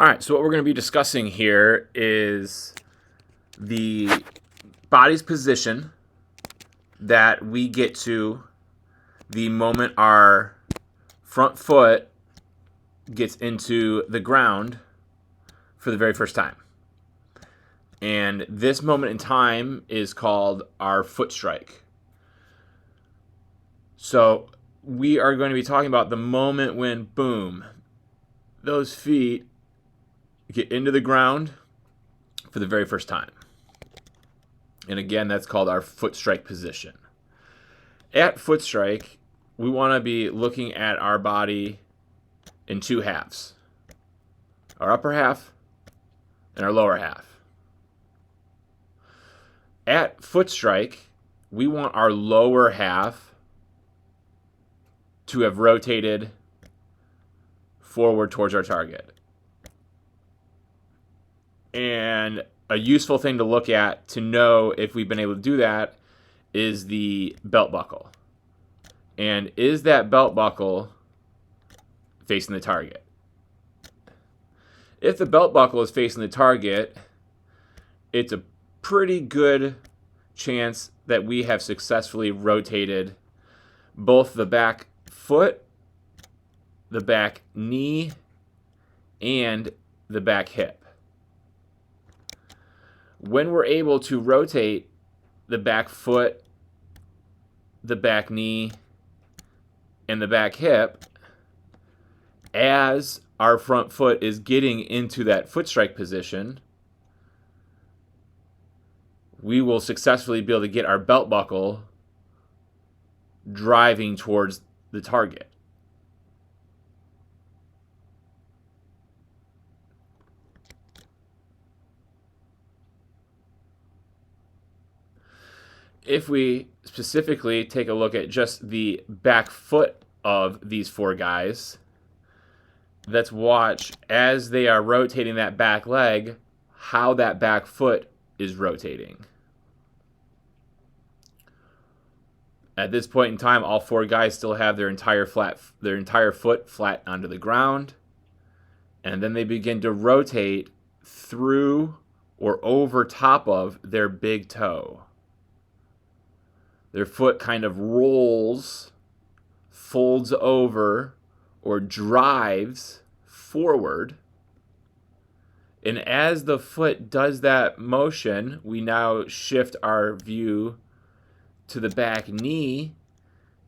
All right, so what we're going to be discussing here is the body's position that we get to the moment our front foot gets into the ground for the very first time. And this moment in time is called our foot strike. So we are going to be talking about the moment when, boom, those feet get into the ground for the very first time. And again, that's called our foot strike position. At foot strike, we want to be looking at our body in two halves. Our upper half and our lower half. At foot strike, we want our lower half to have rotated forward towards our target. And a useful thing to look at to know if we've been able to do that is the belt buckle. And is that belt buckle facing the target? If the belt buckle is facing the target, it's a pretty good chance that we have successfully rotated both the back foot, the back knee, and the back hip. When we're able to rotate the back foot, the back knee, and the back hip, as our front foot is getting into that foot strike position, we will successfully be able to get our belt buckle driving towards the target. If we specifically take a look at just the back foot of these four guys, let's watch as they are rotating that back leg, how that back foot is rotating. At this point in time, all four guys still have their entire foot flat onto the ground, and then they begin to rotate through or over top of their big toe. Their foot kind of rolls, folds over, or drives forward. And as the foot does that motion, we now shift our view to the back knee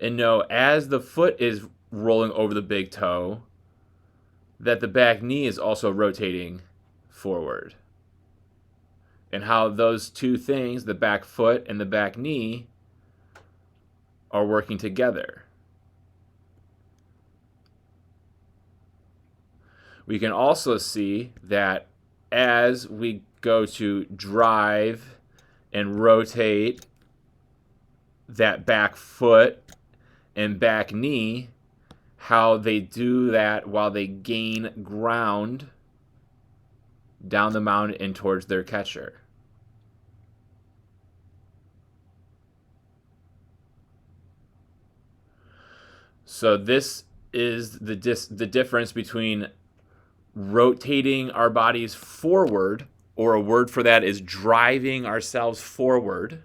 and know as the foot is rolling over the big toe, that the back knee is also rotating forward. And how those two things, the back foot and the back knee, are working together. We can also see that as we go to drive and rotate that back foot and back knee, how they do that while they gain ground down the mound and towards their catcher. So this is the difference between rotating our bodies forward, or a word for that is driving ourselves forward,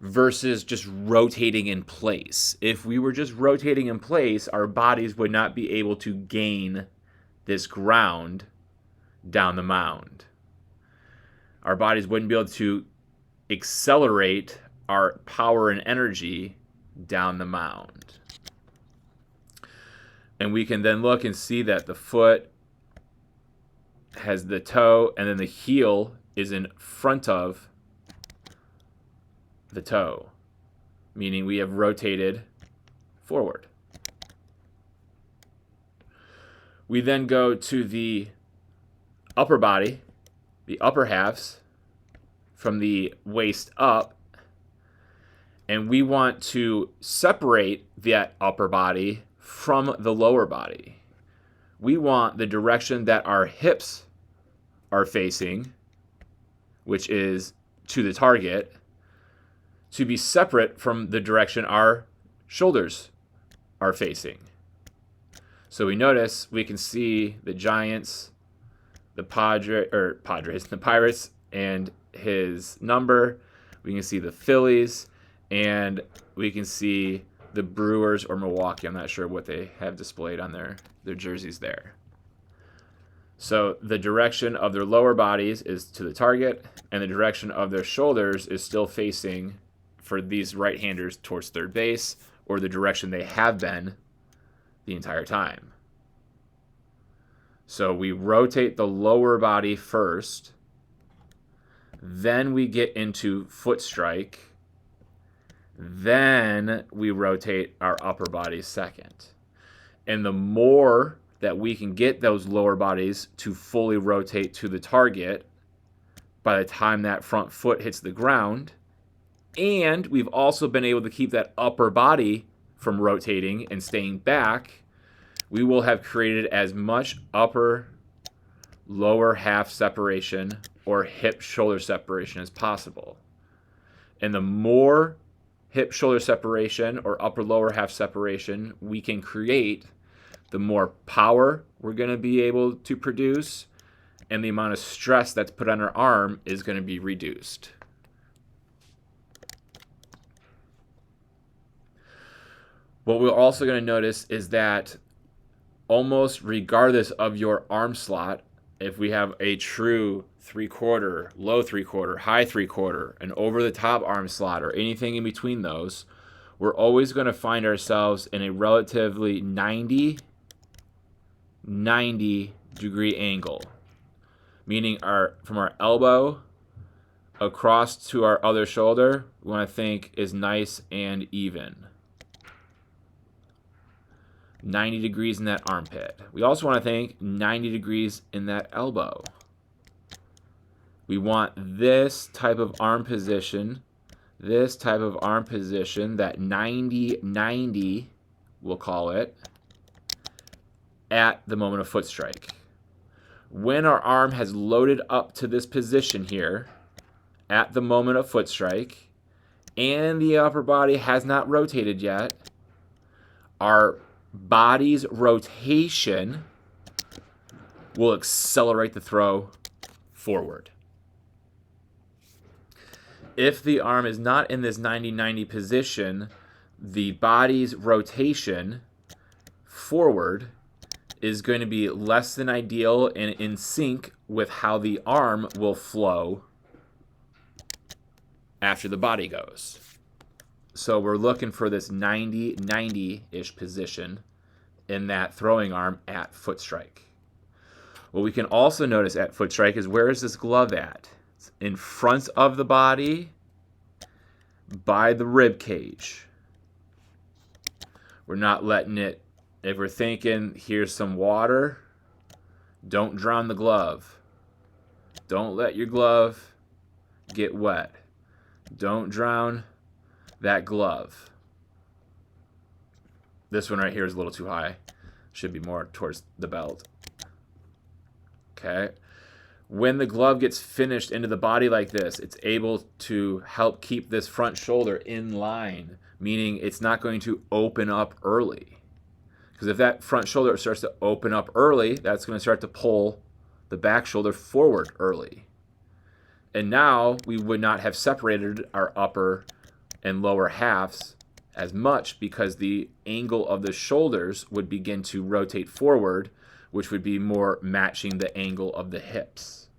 versus just rotating in place. If we were just rotating in place, our bodies would not be able to gain this ground down the mound. Our bodies wouldn't be able to accelerate our power and energy down the mound. And we can then look and see that the foot has the toe, and then the heel is in front of the toe, meaning we have rotated forward. We then go to the upper body, the upper halves, from the waist up, and we want to separate that upper body from the lower body. We want the direction that our hips are facing, which is to the target, to be separate from the direction our shoulders are facing. So we notice we can see the Giants, the Padres, the Pirates, and his number. We can see the Phillies, and we can see the Brewers or Milwaukee. I'm not sure what they have displayed on their jerseys there. So the direction of their lower bodies is to the target, and the direction of their shoulders is still facing, for these right-handers, towards third base, or the direction they have been the entire time. So we rotate the lower body first, then we get into foot strike, then we rotate our upper body second. And the more that we can get those lower bodies to fully rotate to the target by the time that front foot hits the ground, and we've also been able to keep that upper body from rotating and staying back, we will have created as much upper lower half separation or hip shoulder separation as possible. And the more hip shoulder separation or upper lower half separation we can create, the more power we're going to be able to produce, and the amount of stress that's put on our arm is going to be reduced. What we're also going to notice is that almost regardless of your arm slot, if we have a true 3/4, low 3/4, high 3/4, an over-the-top arm slot, or anything in between those, we're always going to find ourselves in a relatively 90 degree angle, meaning from our elbow across to our other shoulder, we want to think is nice and even. 90 degrees in that armpit. We also want to think 90 degrees in that elbow. We want this type of arm position, that 90-90, we'll call it, at the moment of foot strike. When our arm has loaded up to this position here at the moment of foot strike, and the upper body has not rotated yet, our body's rotation will accelerate the throw forward. If the arm is not in this 90-90 position, the body's rotation forward is going to be less than ideal and in sync with how the arm will flow after the body goes. So we're looking for this 90-90-ish position in that throwing arm at foot strike. What we can also notice at foot strike is, where is this glove at? It's in front of the body by the rib cage. We're not letting it, if we're thinking here's some water, don't drown the glove. Don't let your glove get wet. Don't drown that glove. This one right here is a little too high. Should be more towards the belt. Okay. When the glove gets finished into the body like this, it's able to help keep this front shoulder in line, meaning it's not going to open up early. Because if that front shoulder starts to open up early, that's going to start to pull the back shoulder forward early. And now we would not have separated our upper and lower halves as much, because the angle of the shoulders would begin to rotate forward, which would be more matching the angle of the hips.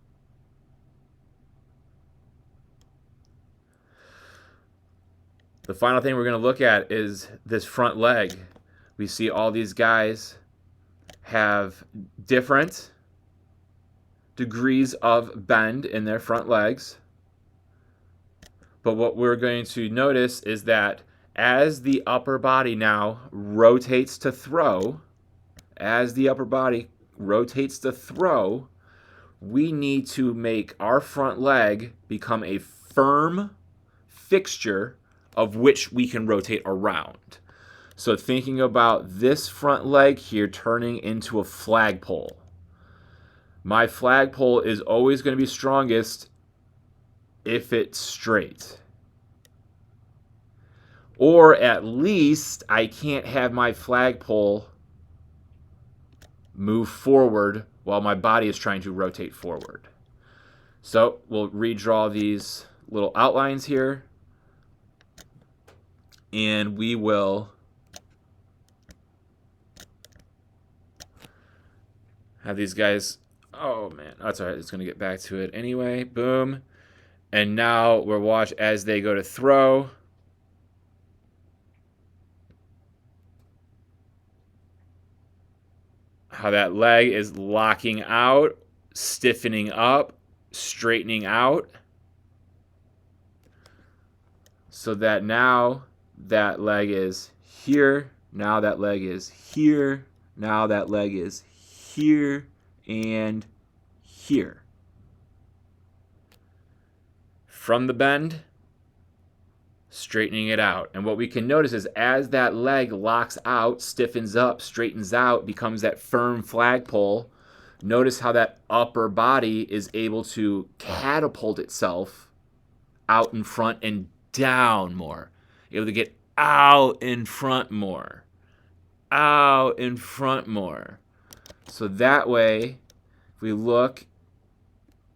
The final thing we're going to look at is this front leg. We see all these guys have different degrees of bend in their front legs. But what we're going to notice is that as the upper body now rotates to throw, we need to make our front leg become a firm fixture of which we can rotate around. So thinking about this front leg here turning into a flagpole. My flagpole is always going to be strongest if it's straight. Or at least I can't have my flagpole move forward while my body is trying to rotate forward. So we'll redraw these little outlines here, and we will have these guys. Oh man, that's all right. It's going to get back to it anyway. Boom. And now we'll watch as they go to throw. How that leg is locking out, stiffening up, straightening out. So that now that leg is here. Now that leg is here. Now that leg is here and here. From the bend, straightening it out. And what we can notice is as that leg locks out, stiffens up, straightens out, becomes that firm flagpole, notice how that upper body is able to catapult itself out in front and down more. Able to get out in front more. Out in front more. So that way, if we look,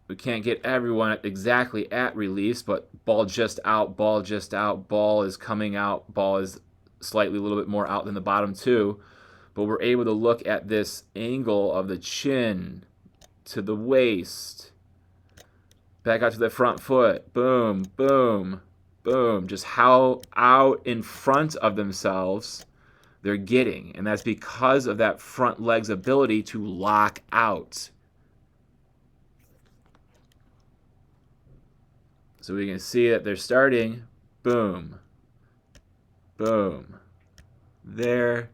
we can't get everyone exactly at release, but ball just out, ball just out, ball is coming out, ball is slightly a little bit more out than the bottom two. But we're able to look at this angle of the chin to the waist, back out to the front foot, boom, boom, boom. Just how out in front of themselves they're getting. And that's because of that front leg's ability to lock out. So we can see that they're starting, boom, boom, there,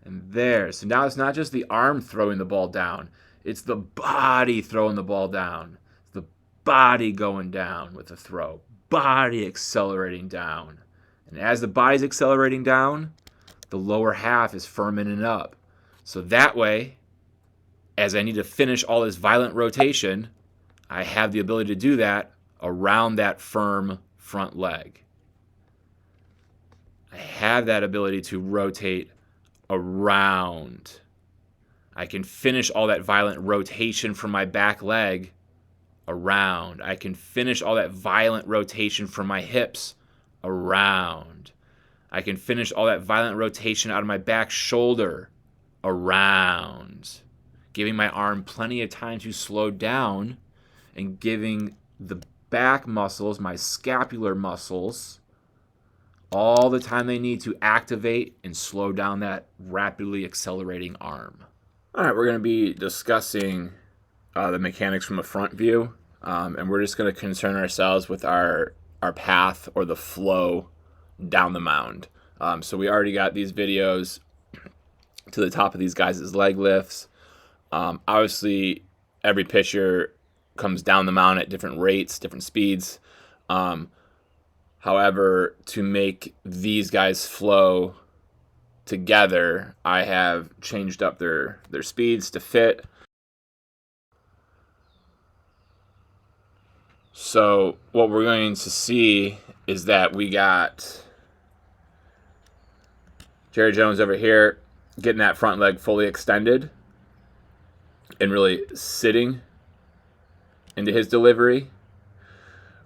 and there. So now it's not just the arm throwing the ball down. It's the body throwing the ball down. It's the body going down with the throw. Body accelerating down. And as the body's accelerating down, the lower half is firming up. So that way, as I need to finish all this violent rotation, I have the ability to do that around that firm front leg. I have that ability to rotate around. I can finish all that violent rotation from my back leg around. I can finish all that violent rotation from my hips around. I can finish all that violent rotation out of my back shoulder around. Giving my arm plenty of time to slow down and giving the back muscles, my scapular muscles, all the time they need to activate and slow down that rapidly accelerating arm. All right, we're going to be discussing the mechanics from a front view, and we're just going to concern ourselves with our path or the flow down the mound. So we already got these videos to the top of these guys' leg lifts. Obviously, every pitcher comes down the mound at different rates, different speeds. However, to make these guys flow together, I have changed up their speeds to fit. So what we're going to see is that we got Jerry Jones over here getting that front leg fully extended and really sitting into his delivery.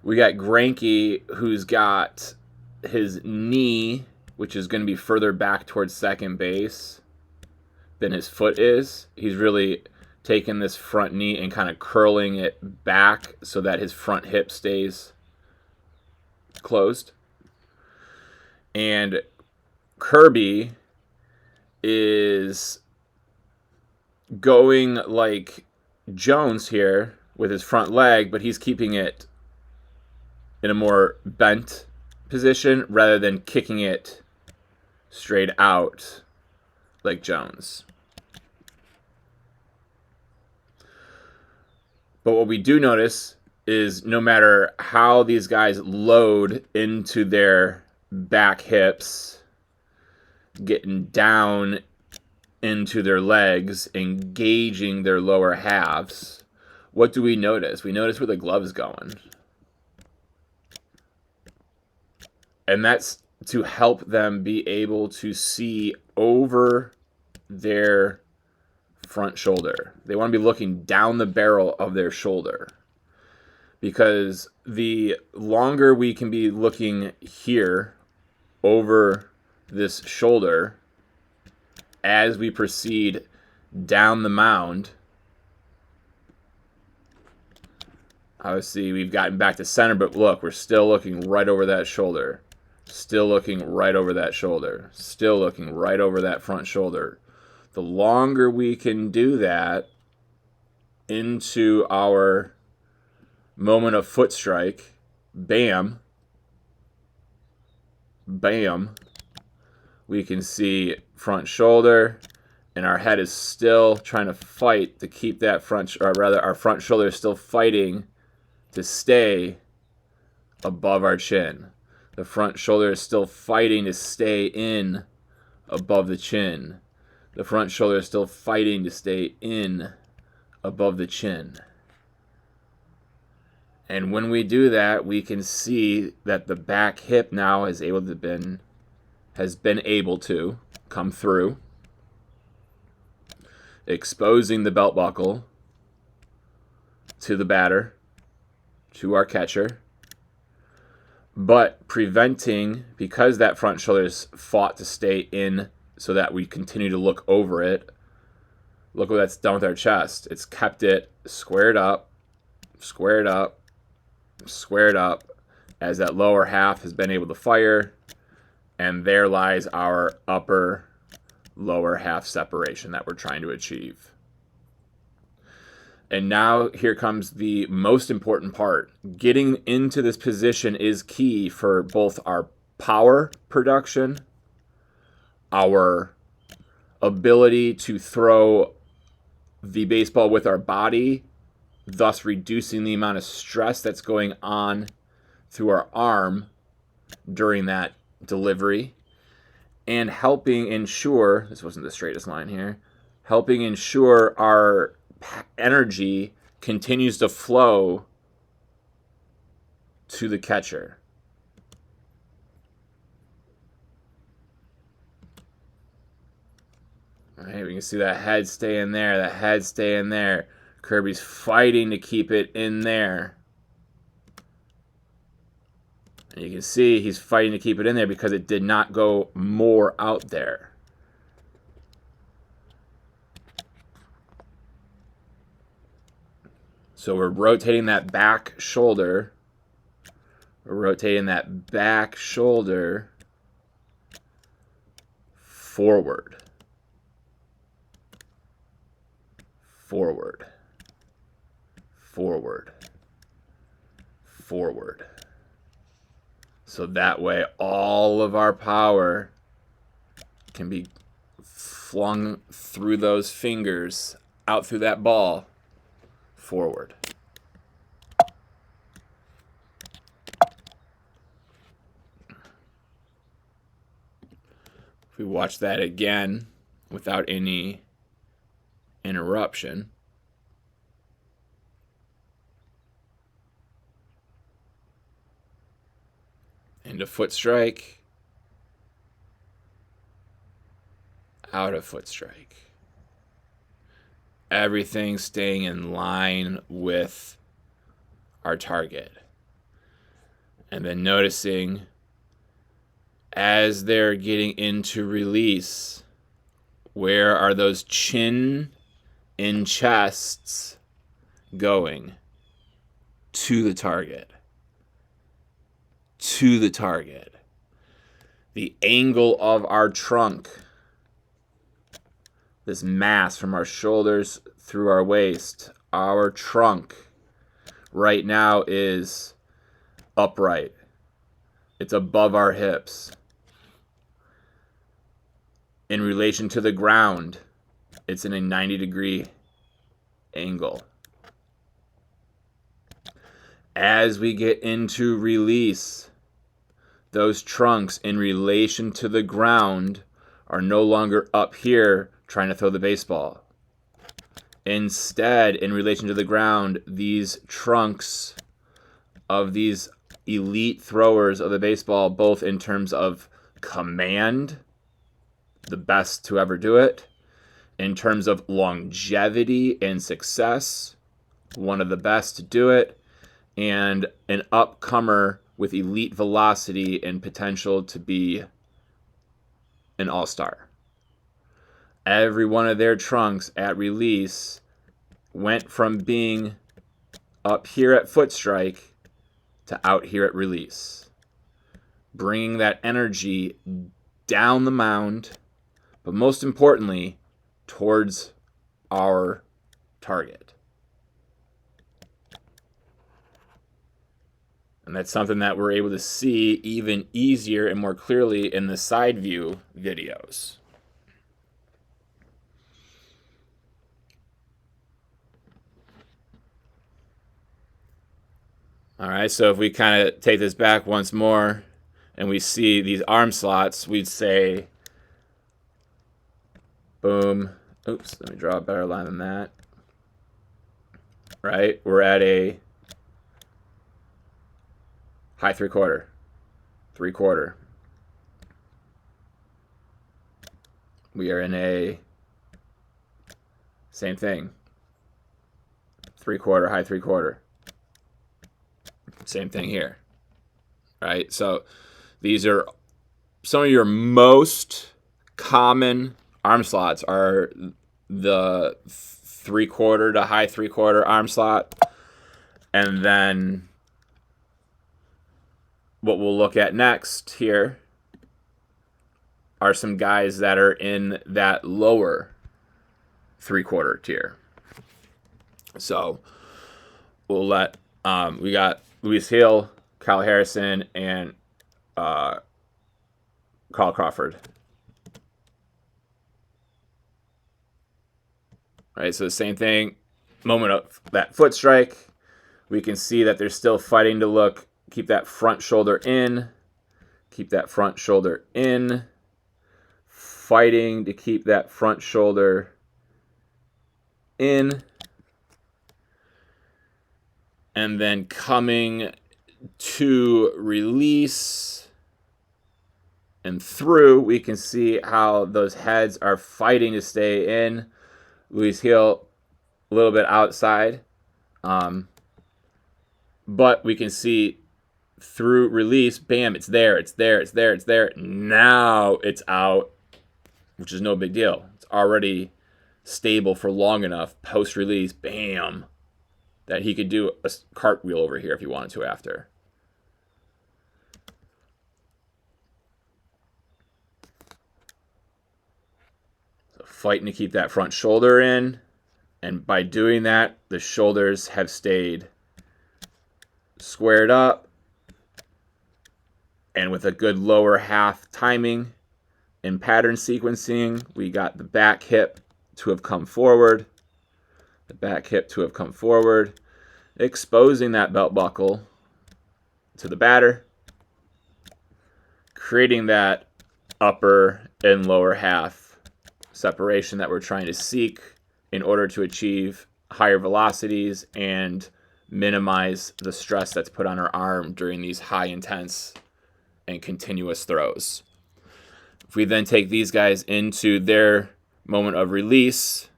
We got Greinke, who's got his knee, which is going to be further back towards second base than his foot is. He's really taking this front knee and kind of curling it back so that his front hip stays closed. And Kirby is going like Jones here with his front leg, but he's keeping it in a more bent position rather than kicking it straight out like Jones. But what we do notice is no matter how these guys load into their back hips, getting down into their legs, engaging their lower halves, what do we notice? We notice where the glove is going. And that's to help them be able to see over their front shoulder. They want to be looking down the barrel of their shoulder, because the longer we can be looking here over this shoulder as we proceed down the mound. Obviously, we've gotten back to center, but look, we're still looking right over that shoulder. Still looking right over that shoulder. Still looking right over that front shoulder. The longer we can do that into our moment of foot strike, bam, bam, we can see front shoulder, and our head is still trying to fight to keep that front, or rather our front shoulder is still fighting to stay above our chin. The front shoulder is still fighting to stay in above the chin. The front shoulder is still fighting to stay in above the chin. And when we do that, we can see that the back hip now has been able to come through, exposing the belt buckle to the batter, to our catcher, but preventing, because that front shoulder's fought to stay in so that we continue to look over it. Look what that's done with our chest. It's kept it squared up, squared up, squared up, as that lower half has been able to fire, and there lies our upper lower half separation that we're trying to achieve. And now here comes the most important part. Getting into this position is key for both our power production, our ability to throw the baseball with our body, thus reducing the amount of stress that's going on through our arm during that delivery, and helping ensure, this wasn't the straightest line here, helping ensure our energy continues to flow to the catcher. All right, we can see that head staying there, that head staying there. Kirby's fighting to keep it in there. And you can see he's fighting to keep it in there because it did not go more out there. So we're rotating that back shoulder. We're rotating that back shoulder forward. Forward. Forward. Forward. So that way all of our power can be flung through those fingers, out through that ball, forward. If we watch that again without any interruption. Into foot strike. Out of foot strike. Everything staying in line with our target. And then noticing as they're getting into release, where are those chin and chests going? To the target. To the target. The angle of our trunk, this mass from our shoulders through our waist, our trunk right now is upright. It's above our hips. In relation to the ground, it's in a 90-degree angle. As we get into release, those trunks in relation to the ground are no longer up here trying to throw the baseball. Instead, in relation to the ground, these trunks of these elite throwers of the baseball, both in terms of command, the best to ever do it, in terms of longevity and success, one of the best to do it, and an upcomer with elite velocity and potential to be an all-star. Every one of their trunks at release went from being up here at foot strike to out here at release, bringing that energy down the mound, but most importantly, towards our target. And that's something that we're able to see even easier and more clearly in the side view videos. All right, so if we kind of take this back once more and we see these arm slots, we'd say, boom. Oops, let me draw a better line than that. Right, we're at a high 3/4, 3/4. We are in a same thing, 3/4, high 3/4. Same thing here, right? So these are some of your most common arm slots are the 3/4 to high 3/4 arm slot, and then what we'll look at next here are some guys that are in that lower 3/4 tier. So we'll let we got Luis Hill, Kyle Harrison, and Carl Crawford. All right, so the same thing. Moment of that foot strike, we can see that they're still fighting to keep that front shoulder in, keep that front shoulder in, fighting to keep that front shoulder in, and then coming to release and through, we can see how those heads are fighting to stay in. Luis Hill a little bit outside, but we can see through release, bam, it's there, it's there, it's there, it's there. Now it's out, which is no big deal. It's already stable for long enough post-release, bam, that he could do a cartwheel over here if he wanted to after. So fighting to keep that front shoulder in, and by doing that, the shoulders have stayed squared up, and with a good lower half timing and pattern sequencing, we got the back hip to have come forward, the back hip to have come forward, exposing that belt buckle to the batter, creating that upper and lower half separation that we're trying to seek in order to achieve higher velocities and minimize the stress that's put on our arm during these high intense and continuous throws. If we then take these guys into their moment of release,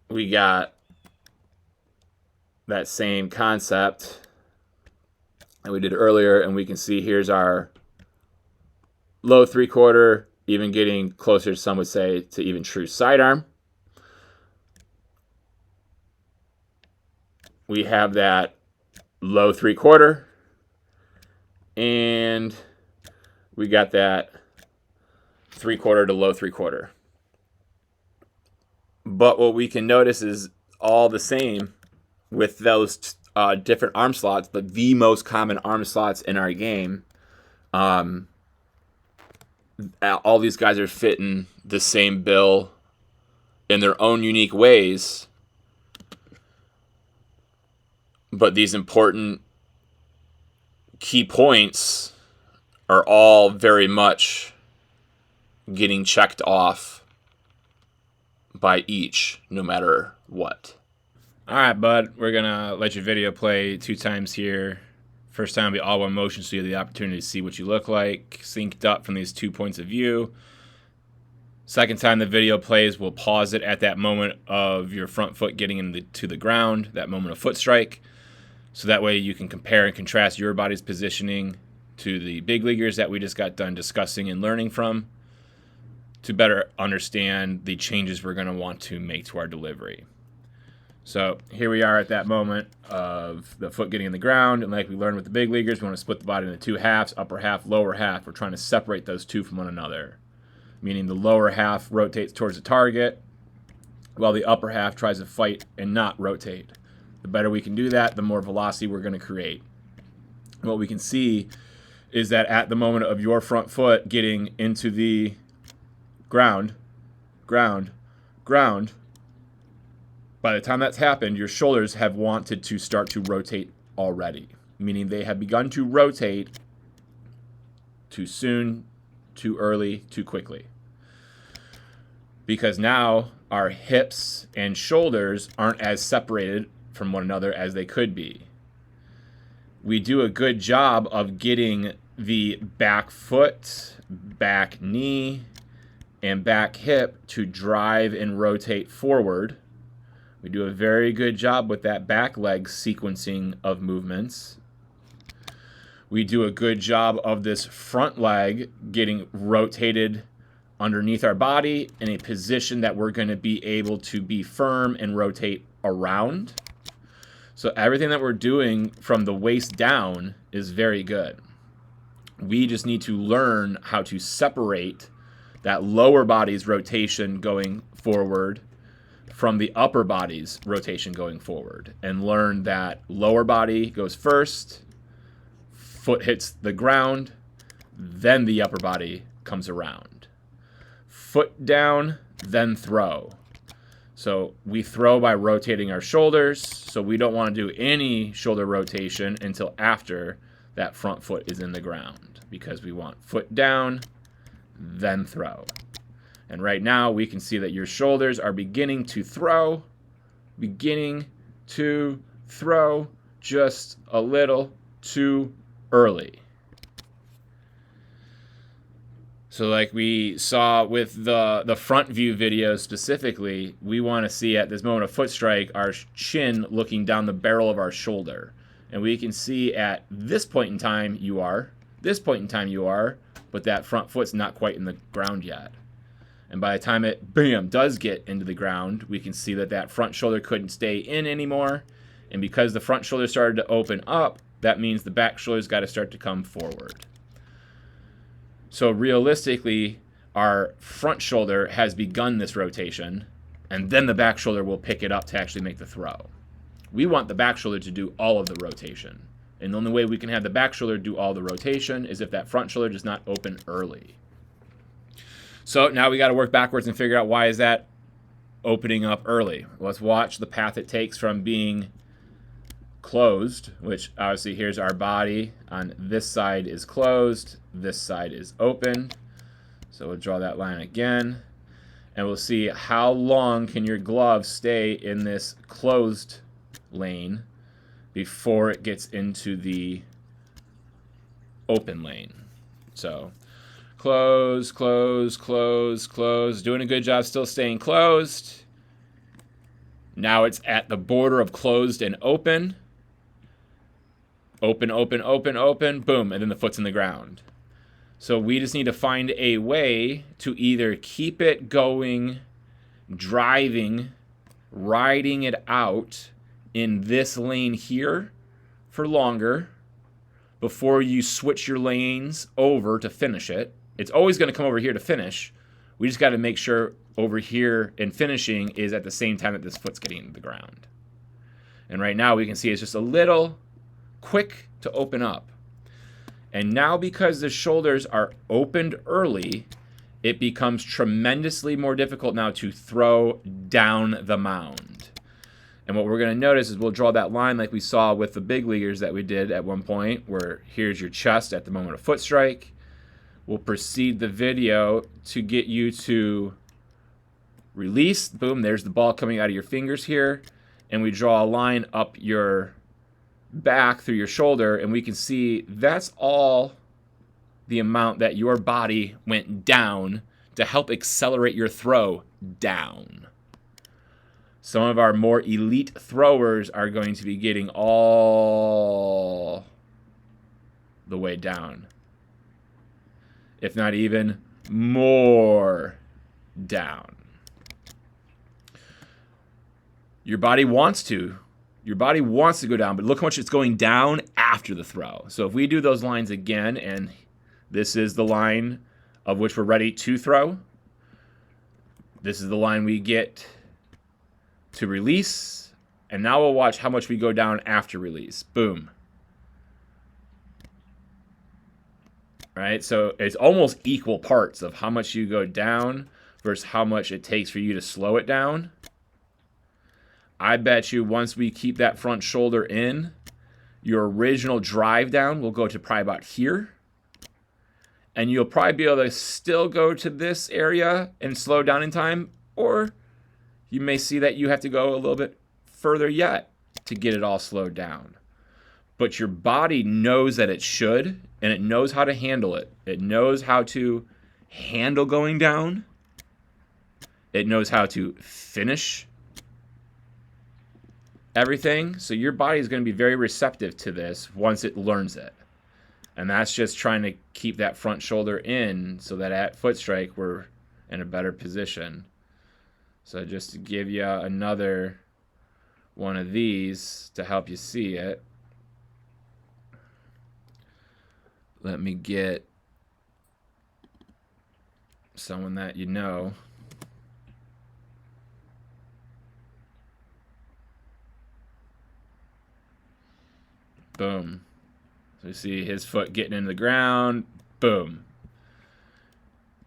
we got that same concept that we did earlier, and we can see here's our low 3/4, even getting closer, some would say, to even true sidearm. We have that low 3/4, and we got that 3/4 to low 3/4. But what we can notice is all the same with those different arm slots, but the most common arm slots in our game. All these guys are fitting the same bill in their own unique ways, but these important key points are all very much getting checked off by each, no matter what. All right, bud, we're going to let your video play 2 times here First time will be all one motion, so you have the opportunity to see what you look like, synced up from these 2 points of view. Second time the video plays, we'll pause it at that moment of your front foot getting into the ground, that moment of foot strike. So that way you can compare and contrast your body's positioning to the big leaguers that we just got done discussing and learning from to better understand the changes we're going to want to make to our delivery. So here we are at that moment of the foot getting in the ground, and like we learned with the big leaguers, we want to split the body into 2 halves, upper half, lower half. We're trying to separate those two from one another, meaning the lower half rotates towards the target while the upper half tries to fight and not rotate. The better we can do that, the more velocity we're going to create. And what we can see is that at the moment of your front foot getting into the ground, by the time that's happened, your shoulders have wanted to start to rotate already, meaning they have begun to rotate too soon, too early, too quickly. Because now our hips and shoulders aren't as separated from one another as they could be. We do a good job of getting the back foot, back knee, and back hip to drive and rotate forward. We do a very good job with that back leg sequencing of movements. We do a good job of this front leg getting rotated underneath our body in a position that we're going to be able to be firm and rotate around. So everything that we're doing from the waist down is very good. We just need to learn how to separate that lower body's rotation going forward from the upper body's rotation going forward, and learn that lower body goes first, foot hits the ground, then the upper body comes around. Foot down, then throw. So we throw by rotating our shoulders, so we don't want to do any shoulder rotation until after that front foot is in the ground, because we want foot down, then throw. And right now we can see that your shoulders are beginning to throw just a little too early. So like we saw with the front view video specifically, we want to see at this moment of foot strike our chin looking down the barrel of our shoulder. And we can see at this point in time you are, but that front foot's not quite in the ground yet. And by the time it, bam, does get into the ground, we can see that that front shoulder couldn't stay in anymore. And because the front shoulder started to open up, that means the back shoulder's got to start to come forward. So realistically, our front shoulder has begun this rotation, and then the back shoulder will pick it up to actually make the throw. We want the back shoulder to do all of the rotation. And the only way we can have the back shoulder do all the rotation is if that front shoulder does not open early. So now we got to work backwards and figure out why is that opening up early. Let's watch the path it takes from being closed, which obviously here's our body on this side is closed, this side is open. So we'll draw that line again, and we'll see how long can your glove stay in this closed lane before it gets into the open lane. So close, close, close, close. Doing a good job still staying closed. Now it's at the border of closed and open. Open, open, open, open, boom, and then the foot's in the ground. So we just need to find a way to either keep it going, driving, riding it out in this lane here for longer before you switch your lanes over to finish it. It's always going to come over here to finish. We just got to make sure over here in finishing is at the same time that this foot's getting into the ground. And right now we can see it's just a little quick to open up. And now because the shoulders are opened early, it becomes tremendously more difficult now to throw down the mound. And what we're going to notice is we'll draw that line like we saw with the big leaguers that we did at one point, where here's your chest at the moment of foot strike. We'll proceed the video to get you to release. Boom, there's the ball coming out of your fingers here. And we draw a line up your back through your shoulder, and we can see that's all the amount that your body went down to help accelerate your throw down. Some of our more elite throwers are going to be getting all the way down, if not even more down. Your body wants to. Your body wants to go down, but look how much it's going down after the throw. So if we do those lines again, and this is the line of which we're ready to throw. This is the line we get to release. And now we'll watch how much we go down after release. Boom. Right? So it's almost equal parts of how much you go down versus how much it takes for you to slow it down. I bet you once we keep that front shoulder in, your original drive down will go to probably about here. And you'll probably be able to still go to this area and slow down in time. Or you may see that you have to go a little bit further yet to get it all slowed down. But your body knows that it should, and it knows how to handle it. It knows how to handle going down. It knows how to finish everything. So your body is going to be very receptive to this once it learns it. And that's just trying to keep that front shoulder in so that at foot strike we're in a better position. So just to give you another one of these to help you see it. Let me get someone that you know. Boom. So you see his foot getting in the ground. Boom.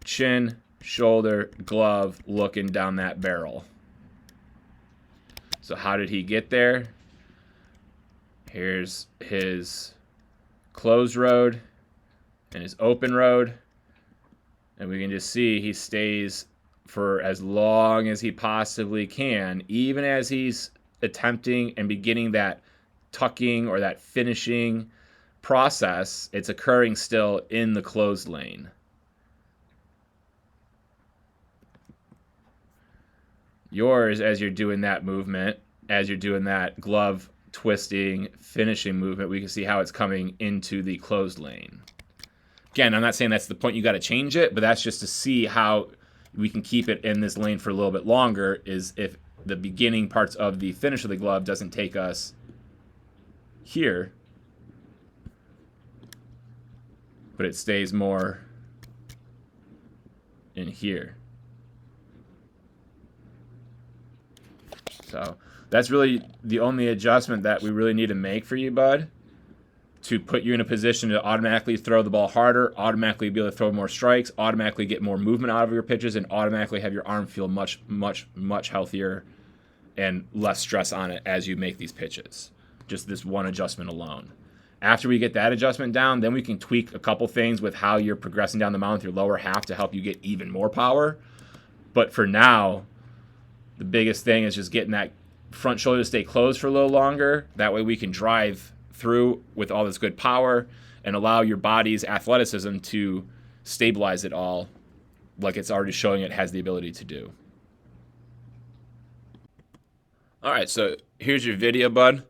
Chin, shoulder, glove, looking down that barrel. So how did he get there? Here's his closed road and his open road. And we can just see he stays for as long as he possibly can, even as he's attempting and beginning that tucking or that finishing process. It's occurring still in the closed lane. Yours, as you're doing that movement, as you're doing that glove twisting finishing movement, we can see how it's coming into the closed lane. Again, I'm not saying that's the point you got to change it, but that's just to see how we can keep it in this lane for a little bit longer, is if the beginning parts of the finish of the glove doesn't take us here, but it stays more in here. So that's really the only adjustment that we really need to make for you, bud, to put you in a position to automatically throw the ball harder, automatically be able to throw more strikes, automatically get more movement out of your pitches, and automatically have your arm feel much, much, much healthier and less stress on it as you make these pitches. Just this one adjustment alone. After we get that adjustment down, then we can tweak a couple things with how you're progressing down the mound with your lower half to help you get even more power. But for now, the biggest thing is just getting that front shoulder to stay closed for a little longer. That way we can drive through with all this good power and allow your body's athleticism to stabilize it all like it's already showing it has the ability to do. All right, so here's your video, bud.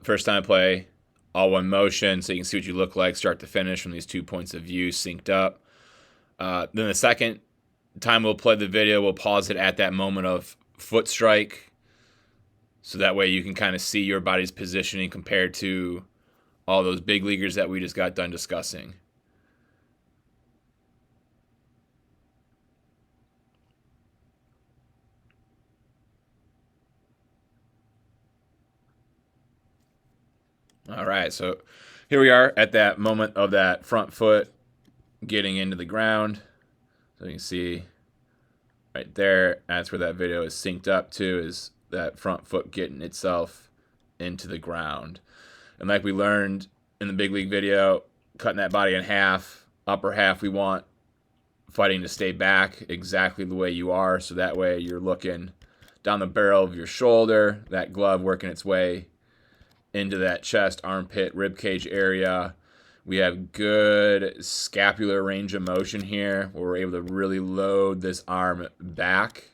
First time I play, all one motion, so you can see what you look like start to finish from these 2 points of view synced up. Then the second time we'll play the video, we'll pause it at that moment of foot strike, so that way you can kind of see your body's positioning compared to all those big leaguers that we just got done discussing. All right, so here we are at that moment of that front foot getting into the ground. So you can see right there, that's where that video is synced up to, is that front foot getting itself into the ground. And like we learned in the big league video, cutting that body in half, upper half we want fighting to stay back exactly the way you are, so that way you're looking down the barrel of your shoulder, that glove working its way into that chest, armpit, rib cage area. We have good scapular range of motion here, where we're able to really load this arm back.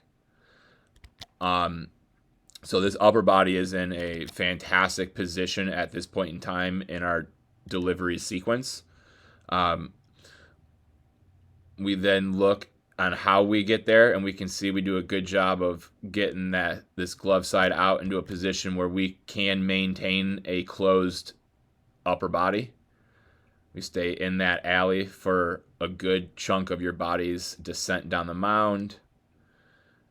So this upper body is in a fantastic position at this point in time in our delivery sequence. We then look on how we get there, and we can see we do a good job of getting this glove side out into a position where we can maintain a closed upper body. We stay in that alley for a good chunk of your body's descent down the mound.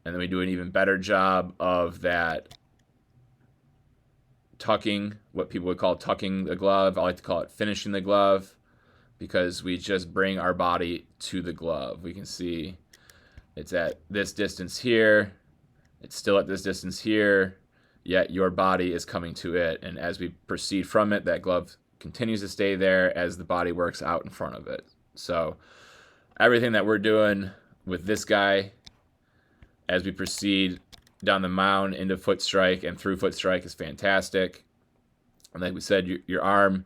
And then we do an even better job of that tucking, what people would call tucking the glove. I like to call it finishing the glove, because we just bring our body to the glove. We can see it's at this distance here. It's still at this distance here, yet your body is coming to it. And as we proceed from it, that glove continues to stay there as the body works out in front of it. So everything that we're doing with this guy as we proceed down the mound into foot strike and through foot strike is fantastic. And like we said, your arm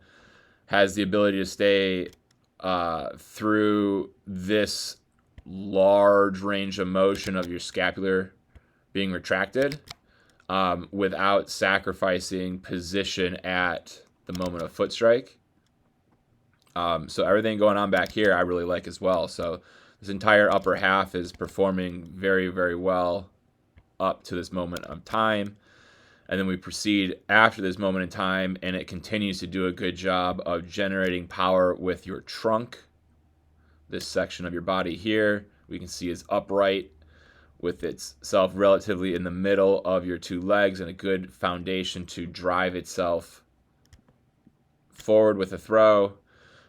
has the ability to stay through this large range of motion of your scapular being retracted without sacrificing position at the moment of foot strike. So everything going on back here I really like as well. So this entire upper half is performing very, very well up to this moment of time. And then we proceed after this moment in time, and it continues to do a good job of generating power with your trunk. This section of your body here, we can see is upright with itself relatively in the middle of your two legs and a good foundation to drive itself forward with a throw.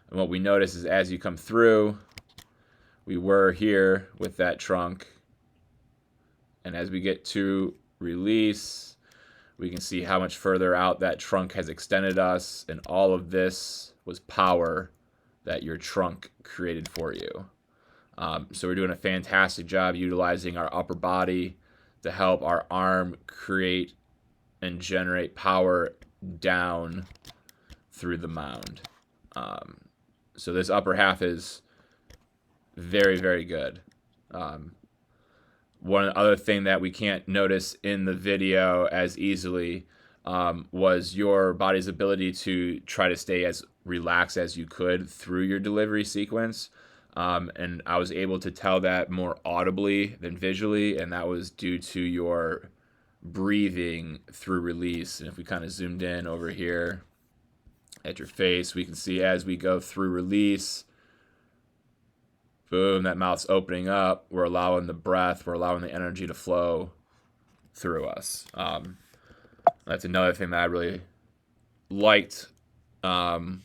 And what we notice is as you come through, we were here with that trunk. And as we get to release, we can see how much further out that trunk has extended us. And all of this was power that your trunk created for you. So we're doing a fantastic job utilizing our upper body to help our arm create and generate power down through the mound. So this upper half is very, very good. One other thing that we can't notice in the video as easily was your body's ability to try to stay as relaxed as you could through your delivery sequence. And I was able to tell that more audibly than visually, and that was due to your breathing through release. And if we kind of zoomed in over here at your face, we can see as we go through release, boom, that mouth's opening up. We're allowing the breath, we're allowing the energy to flow through us. That's another thing that I really liked while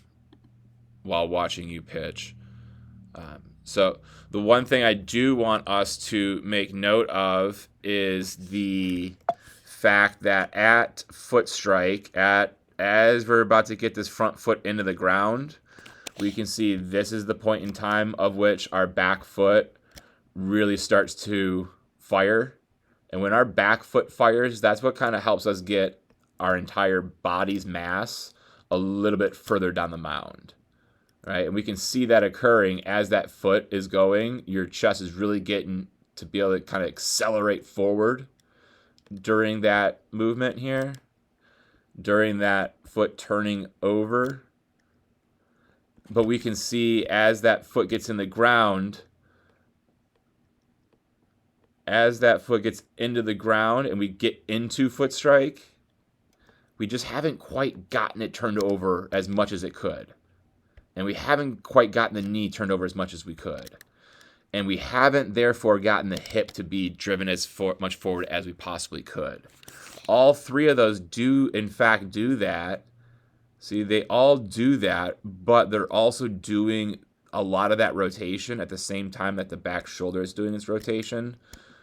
watching you pitch. So the one thing I do want us to make note of is the fact that at foot strike, as we're about to get this front foot into the ground, we can see this is the point in time of which our back foot really starts to fire. And when our back foot fires, that's what kind of helps us get our entire body's mass a little bit further down the mound. Right? And we can see that occurring as that foot is going. Your chest is really getting to be able to kind of accelerate forward during that movement here, during that foot turning over. But we can see as that foot gets in the ground, as that foot gets into the ground and we get into foot strike, we just haven't quite gotten it turned over as much as it could. And we haven't quite gotten the knee turned over as much as we could. And we haven't, therefore, gotten the hip to be driven as much forward as we possibly could. All three of those do, in fact, do that. See, they all do that, but they're also doing a lot of that rotation at the same time that the back shoulder is doing its rotation.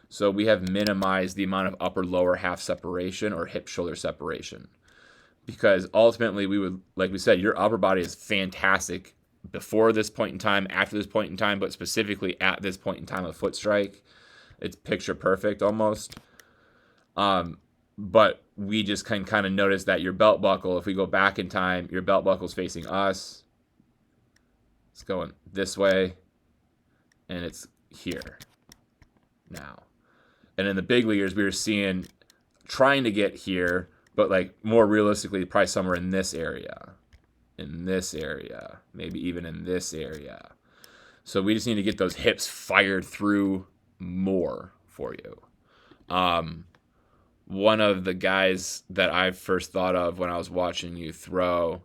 So we have minimized the amount of upper-lower half separation or hip-shoulder separation. Because ultimately, we would, like we said, your upper body is fantastic before this point in time, after this point in time, but specifically at this point in time of foot strike. It's picture perfect almost. but we just can kind of notice that your belt buckle, if we go back in time, your belt buckle's facing us. It's going this way, and it's here now. And in the big leaguers, we were seeing trying to get here, but like more realistically, probably somewhere in this area, maybe even in this area. So we just need to get those hips fired through more for you. One of the guys that I first thought of when I was watching you throw,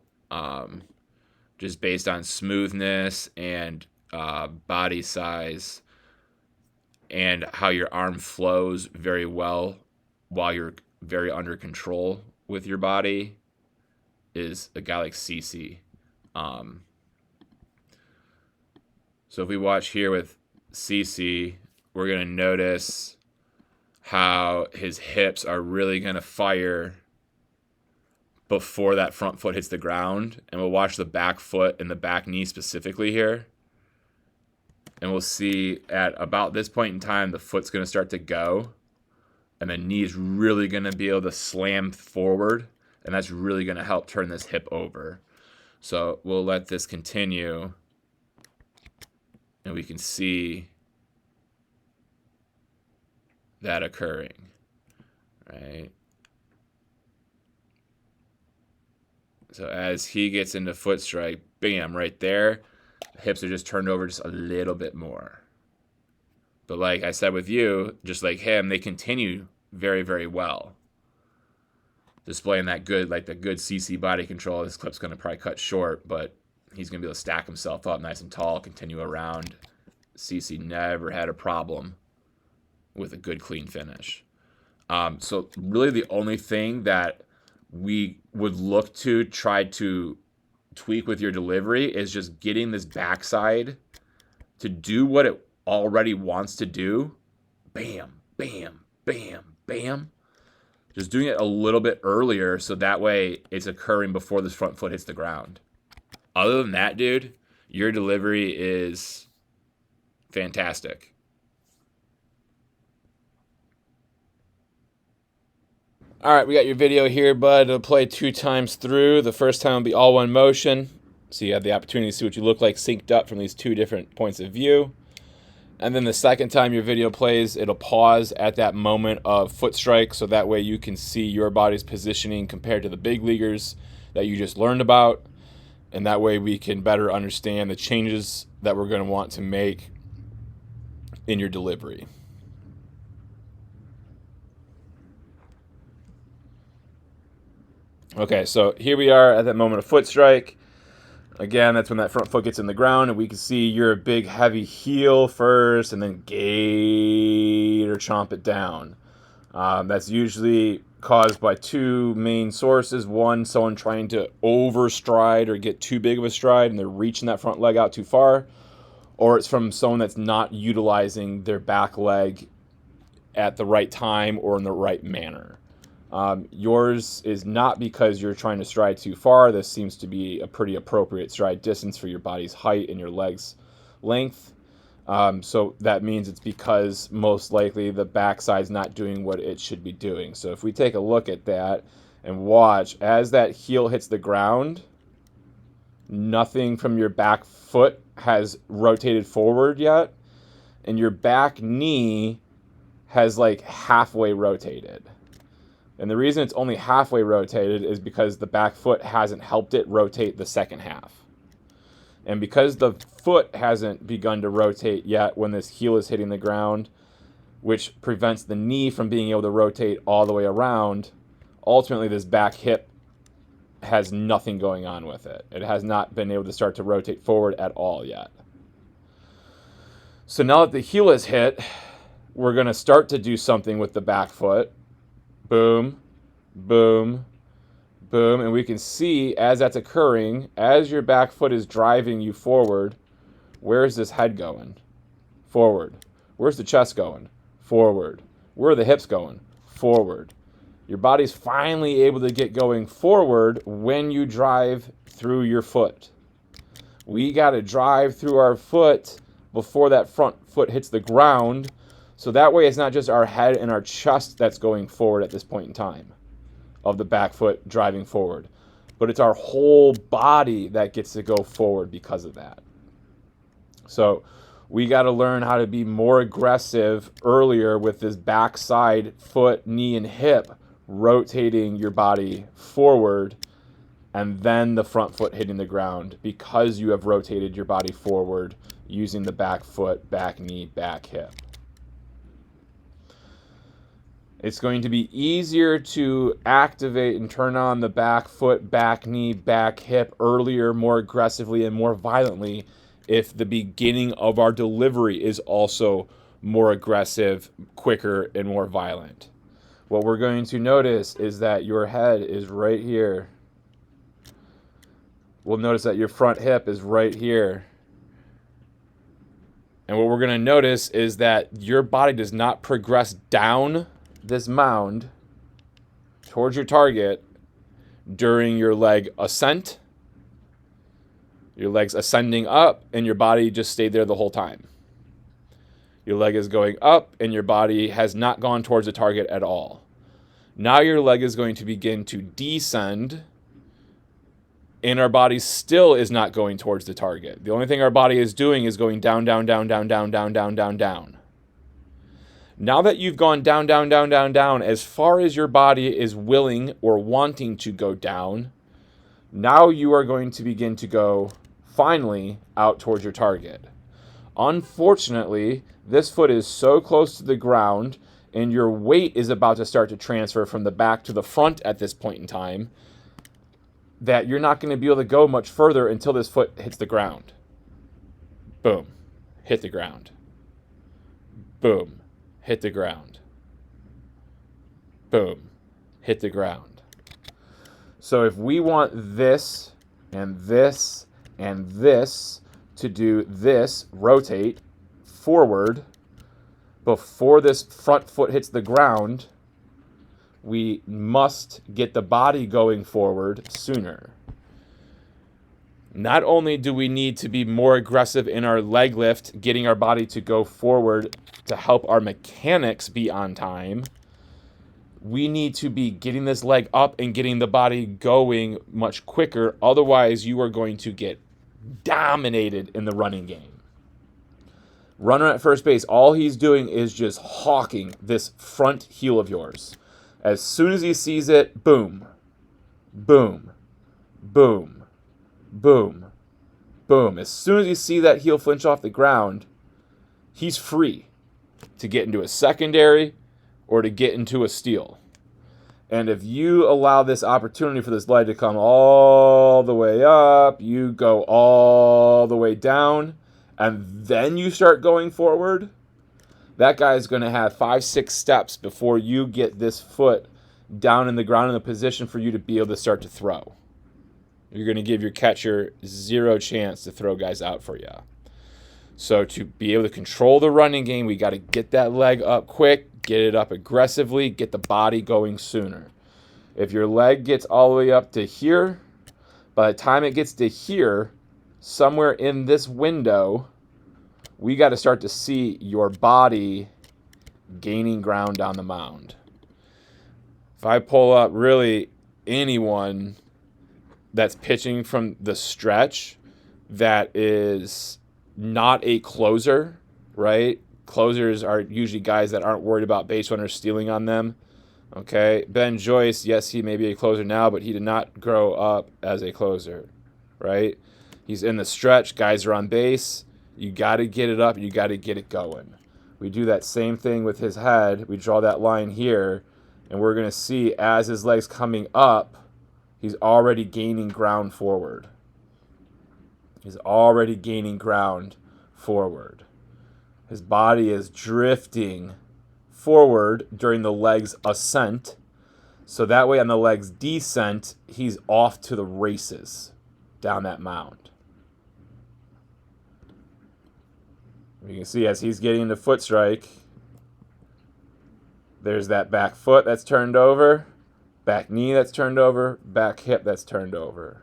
just based on smoothness and body size and how your arm flows very well while you're very under control with your body, is a guy like CC. So if we watch here with CC, we're going to notice how his hips are really going to fire before that front foot hits the ground. And we'll watch the back foot and the back knee specifically here. And we'll see at about this point in time, the foot's going to start to go. And the knee is really going to be able to slam forward. And that's really going to help turn this hip over. So we'll let this continue. And we can see that occurring, right? So as he gets into foot strike, bam, right there, the hips are just turned over just a little bit more. But like I said with you, just like him, they continue very, very well. Displaying that good, like the good CC body control. This clip's going to probably cut short, but he's going to be able to stack himself up nice and tall, continue around. CC never had a problem with a good, clean finish. So really the only thing that we would look to try to tweak with your delivery is just getting this backside to do what it already wants to do. Bam, bam, bam, bam. Just doing it a little bit earlier so that way it's occurring before this front foot hits the ground. Other than that, dude, your delivery is fantastic. All right, we got your video here, bud. It'll play 2 times through. The first time will be all one motion, so you have the opportunity to see what you look like synced up from these 2 different points of view. And then the second time your video plays, it'll pause at that moment of foot strike, so that way you can see your body's positioning compared to the big leaguers that you just learned about. And that way we can better understand the changes that we're going to want to make in your delivery. Okay, so here we are at that moment of foot strike. Again, that's when that front foot gets in the ground, and we can see your big heavy heel first, and then gator chomp it down. That's usually caused by 2 main sources. One, someone trying to overstride or get too big of a stride, and they're reaching that front leg out too far. Or it's from someone that's not utilizing their back leg at the right time or in the right manner. Yours is not because you're trying to stride too far. This seems to be a pretty appropriate stride distance for your body's height and your leg's length. So that means it's because most likely the backside's not doing what it should be doing. So if we take a look at that and watch, as that heel hits the ground, nothing from your back foot has rotated forward yet, and your back knee has like halfway rotated. And the reason it's only halfway rotated is because the back foot hasn't helped it rotate the second half. And because the foot hasn't begun to rotate yet when this heel is hitting the ground, which prevents the knee from being able to rotate all the way around, ultimately this back hip has nothing going on with it. It has not been able to start to rotate forward at all yet. So now that the heel is hit, we're going to start to do something with the back foot. Boom, boom, boom. And we can see as that's occurring, as your back foot is driving you forward, where's this head going? Forward. Where's the chest going? Forward. Where are the hips going? Forward. Your body's finally able to get going forward when you drive through your foot. We got to drive through our foot before that front foot hits the ground So that way it's not just our head and our chest that's going forward at this point in time of the back foot driving forward, but it's our whole body that gets to go forward because of that. So we got to learn how to be more aggressive earlier with this backside foot, knee, and hip, rotating your body forward, and then the front foot hitting the ground because you have rotated your body forward using the back foot, back knee, back hip. It's going to be easier to activate and turn on the back foot, back knee, back hip earlier, more aggressively, and more violently if the beginning of our delivery is also more aggressive, quicker, and more violent. What we're going to notice is that your head is right here. We'll notice that your front hip is right here. And what we're going to notice is that your body does not progress down this mound towards your target during your leg ascent. Your leg's ascending up and your body just stayed there the whole time. Your leg is going up and your body has not gone towards the target at all. Now your leg is going to begin to descend and our body still is not going towards the target. The only thing our body is doing is going down, down, down, down, down, down, down, down, down. Now that you've gone down, down, down, down, down, as far as your body is willing or wanting to go down, now you are going to begin to go finally out towards your target. Unfortunately, this foot is so close to the ground and your weight is about to start to transfer from the back to the front at this point in time that you're not going to be able to go much further until this foot hits the ground. Boom. Hit the ground. Boom. Hit the ground. Boom. Hit the ground. So if we want this and this and this to do this, rotate forward before this front foot hits the ground, we must get the body going forward sooner. Not only do we need to be more aggressive in our leg lift, getting our body to go forward to help our mechanics be on time, we need to be getting this leg up and getting the body going much quicker. Otherwise, you are going to get dominated in the running game. Runner at first base, all he's doing is just hawking this front heel of yours. As soon as he sees it, boom, boom, boom, boom, boom. As soon as you see that heel flinch off the ground, he's free to get into a secondary or to get into a steal. And if you allow this opportunity for this leg to come all the way up, you go all the way down, and then you start going forward, that guy is going to have 5-6 steps before you get this foot down in the ground in the position for you to be able to start to throw. You're going to give your catcher zero chance to throw guys out for you. So to be able to control the running game, we got to get that leg up quick, get it up aggressively, get the body going sooner. If your leg gets all the way up to here, by the time it gets to here, somewhere in this window, we got to start to see your body gaining ground on the mound. If I pull up really anyone that's pitching from the stretch that is not a closer, right? Closers are usually guys that aren't worried about base runners stealing on them. Okay, Ben Joyce, yes, he may be a closer now, but he did not grow up as a closer, right? He's in the stretch, guys are on base. You got to get it up, you got to get it going. We do that same thing with his head. We draw that line here, and we're going to see as his leg's coming up, he's already gaining ground forward. He's already gaining ground forward. His body is drifting forward during the leg's ascent. So that way on the leg's descent, he's off to the races down that mound. You can see as he's getting the foot strike, there's that back foot that's turned over, back knee that's turned over, back hip that's turned over.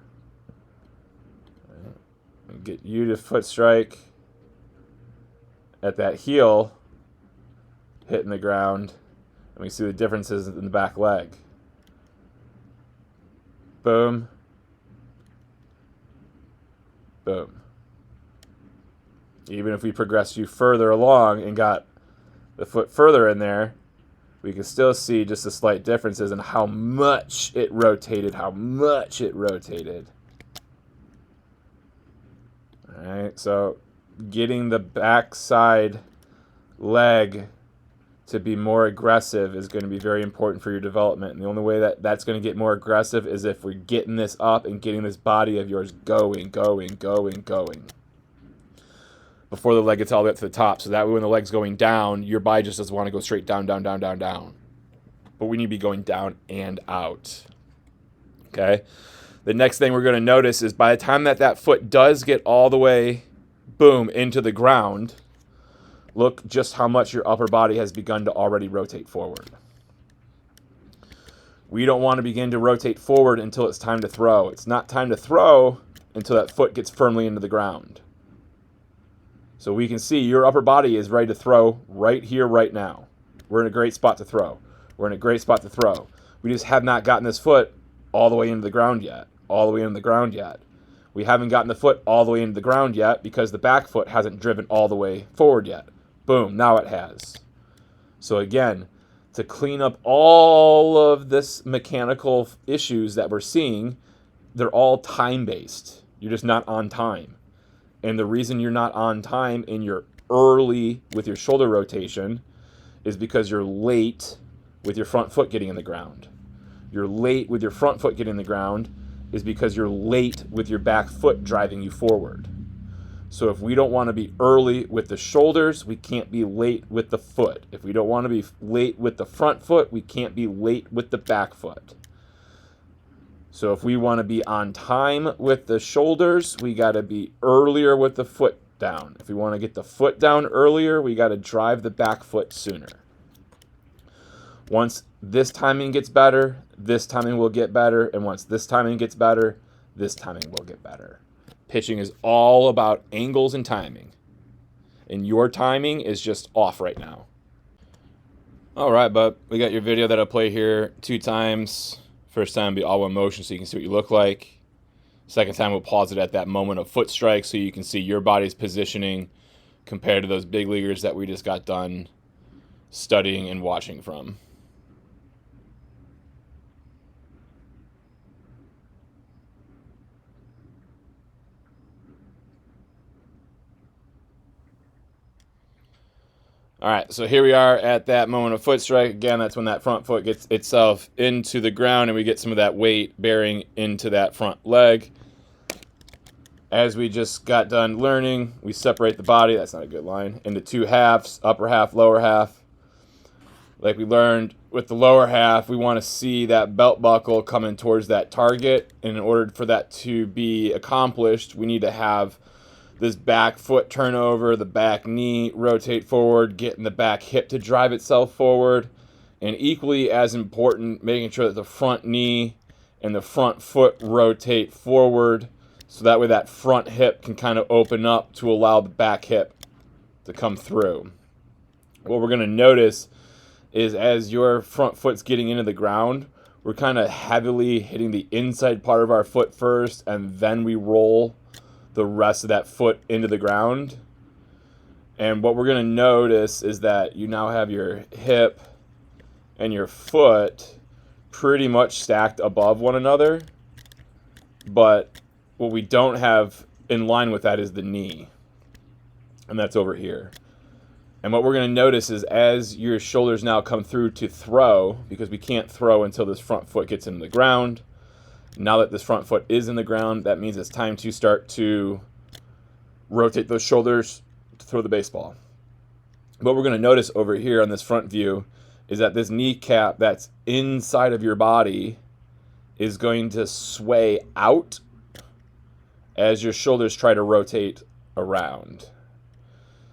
Get you to foot strike at that heel, hitting the ground. And we see the differences in the back leg. Boom. Boom. Even if we progress you further along and got the foot further in there, we can still see just the slight differences in how much it rotated, All right, so getting the backside leg to be more aggressive is going to be very important for your development. And the only way that that's going to get more aggressive is if we're getting this up and getting this body of yours going before the leg gets all the way up to the top. So that way when the leg's going down, your body just doesn't want to go straight down. But we need to be going down and out. Okay? The next thing we're going to notice is by the time that foot does get all the way, boom, into the ground, look just how much your upper body has begun to already rotate forward. We don't want to begin to rotate forward until it's time to throw. It's not time to throw until that foot gets firmly into the ground. So we can see your upper body is ready to throw right here, right now. We're in a great spot to throw. We just have not gotten this foot all the way into the ground yet. We haven't gotten the foot all the way into the ground yet because the back foot hasn't driven all the way forward yet. Boom, now it has. So again, to clean up all of this mechanical issues that we're seeing, they're all time-based. You're just not on time. And the reason you're not on time and you're early with your shoulder rotation is because you're late with your front foot getting in the ground. You're late with your front foot getting in the ground is because you're late with your back foot driving you forward. So if we don't want to be early with the shoulders, we can't be late with the foot. If we don't want to be late with the front foot, we can't be late with the back foot. So if we want to be on time with the shoulders, we got to be earlier with the foot down. If we want to get the foot down earlier, we got to drive the back foot sooner. Once this timing gets better, this timing will get better. And once this timing gets better, this timing will get better. Pitching is all about angles and timing. And your timing is just off right now. All right, bub. We got your video that I play here 2 times. First time will be all one motion so you can see what you look like. Second time we'll pause it at that moment of foot strike so you can see your body's positioning compared to those big leaguers that we just got done studying and watching from. All right, so here we are at that moment of foot strike. Again, that's when that front foot gets itself into the ground and we get some of that weight bearing into that front leg. As we just got done learning, we separate the body, that's not a good line, into 2 halves, upper half, lower half. Like we learned with the lower half, we want to see that belt buckle coming towards that target. And in order for that to be accomplished, we need to have this back foot turnover, the back knee rotate forward, getting the back hip to drive itself forward, and equally as important, making sure that the front knee and the front foot rotate forward so that way that front hip can kind of open up to allow the back hip to come through. What we're going to notice is as your front foot's getting into the ground, we're kind of heavily hitting the inside part of our foot first, and then we roll the rest of that foot into the ground. And what we're going to notice is that you now have your hip and your foot pretty much stacked above one another, but what we don't have in line with that is the knee, and that's over here. And what we're going to notice is as your shoulders now come through to throw, because we can't throw until this front foot gets into the ground. Now that this front foot is in the ground, that means it's time to start to rotate those shoulders to throw the baseball. What we're going to notice over here on this front view is that this kneecap that's inside of your body is going to sway out as your shoulders try to rotate around.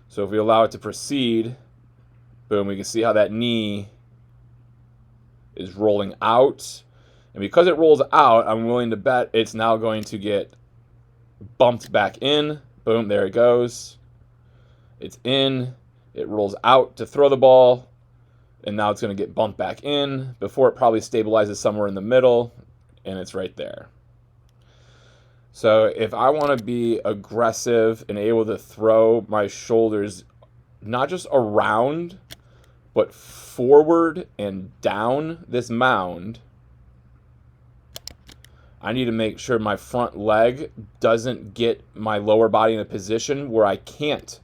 So if we allow it to proceed, boom, we can see how that knee is rolling out. And because it rolls out, I'm willing to bet it's now going to get bumped back in. Boom, there it goes. It's in. It rolls out to throw the ball. and now it's going to get bumped back in before it probably stabilizes somewhere in the middle, and it's right there. So if I want to be aggressive and able to throw my shoulders not just around, but forward and down this mound, I need to make sure my front leg doesn't get my lower body in a position where I can't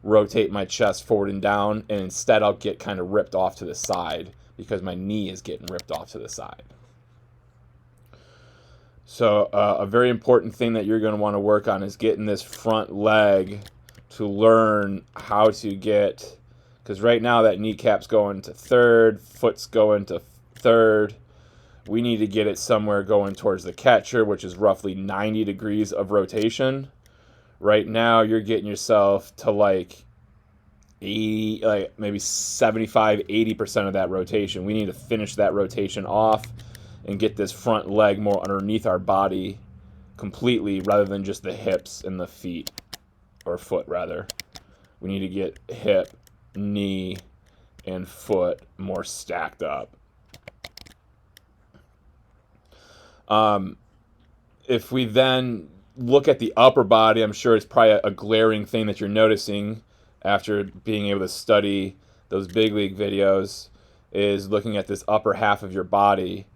rotate my chest forward and down, and instead I'll get kind of ripped off to the side because my knee is getting ripped off to the side. So a very important thing that you're going to want to work on is getting this front leg to learn how to get, because right now that kneecap's going to third, foot's going to third. We need to get it somewhere going towards the catcher, which is roughly 90 degrees of rotation. Right now you're getting yourself to like 80, like maybe 75, 80% of that rotation. We need to finish that rotation off and get this front leg more underneath our body completely, rather than just the hips and the feet, or foot rather. We need to get hip, knee, and foot more stacked up. If we then look at the upper body, I'm sure it's probably a glaring thing that you're noticing after being able to study those big league videos, is looking at this upper half of your body.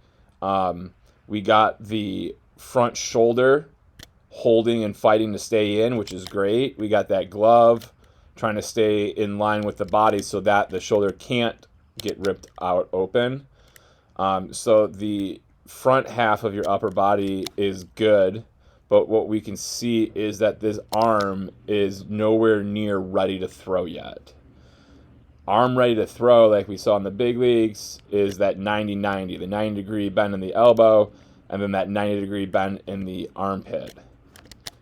We got the front shoulder holding and fighting to stay in, which is great. We got that glove trying to stay in line with the body so that the shoulder can't get ripped out open. So the front half of your upper body is good, but what we can see is that this arm is nowhere near ready to throw yet. Arm ready to throw, like we saw in the big leagues, is that 90-90, the 90-degree bend in the elbow, and then that 90-degree bend in the armpit.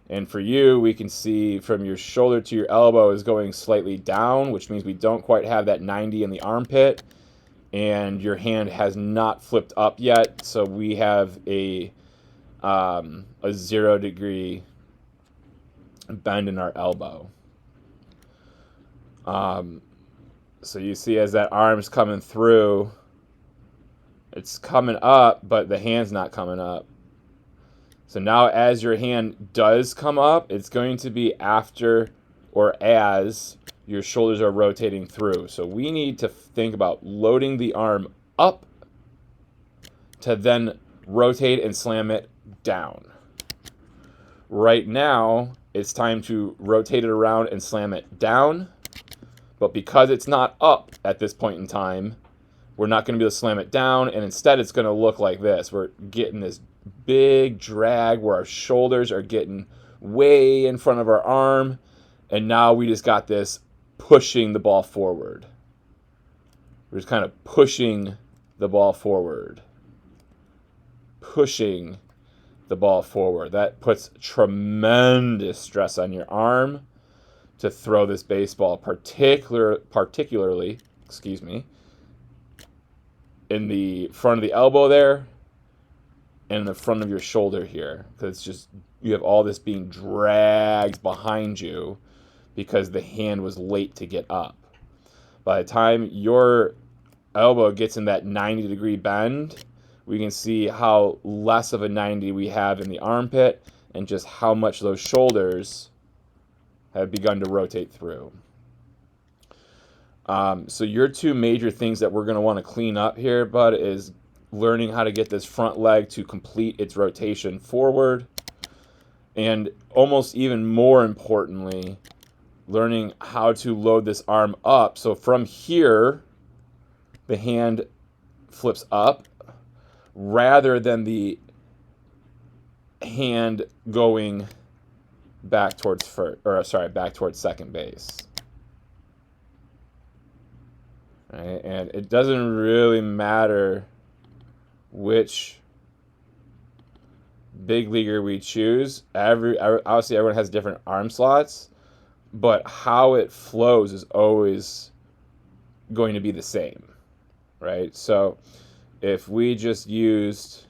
And for you, we can see from your shoulder to your elbow is going slightly down, which means we don't quite have that 90 in the armpit, and your hand has not flipped up yet, so we have a 0-degree bend in our elbow. So you see as that arm's coming through, it's coming up, but the hand's not coming up. So now as your hand does come up, it's going to be after or as your shoulders are rotating through. So we need to think about loading the arm up to then rotate and slam it down. Right now, it's time to rotate it around and slam it down. But because it's not up at this point in time, we're not going to be able to slam it down, and instead it's going to look like this. We're getting this big drag where our shoulders are getting way in front of our arm, and now we just got this pushing the ball forward. We're just kind of pushing the ball forward. Pushing the ball forward. That puts tremendous stress on your arm to throw this baseball, particularly, in the front of the elbow there and in the front of your shoulder here, because it's just, you have all this being dragged behind you because the hand was late to get up. By the time your elbow gets in that 90-degree bend, we can see how less of a 90 we have in the armpit and just how much those shoulders have begun to rotate through. So your two major things that we're going to want to clean up here, bud, is learning how to get this front leg to complete its rotation forward, and almost even more importantly, learning how to load this arm up. So from here, the hand flips up rather than the hand going back towards back towards second base. Right? And it doesn't really matter which big leaguer we choose. Obviously everyone has different arm slots, but how it flows is always going to be the same, right? So if we just used,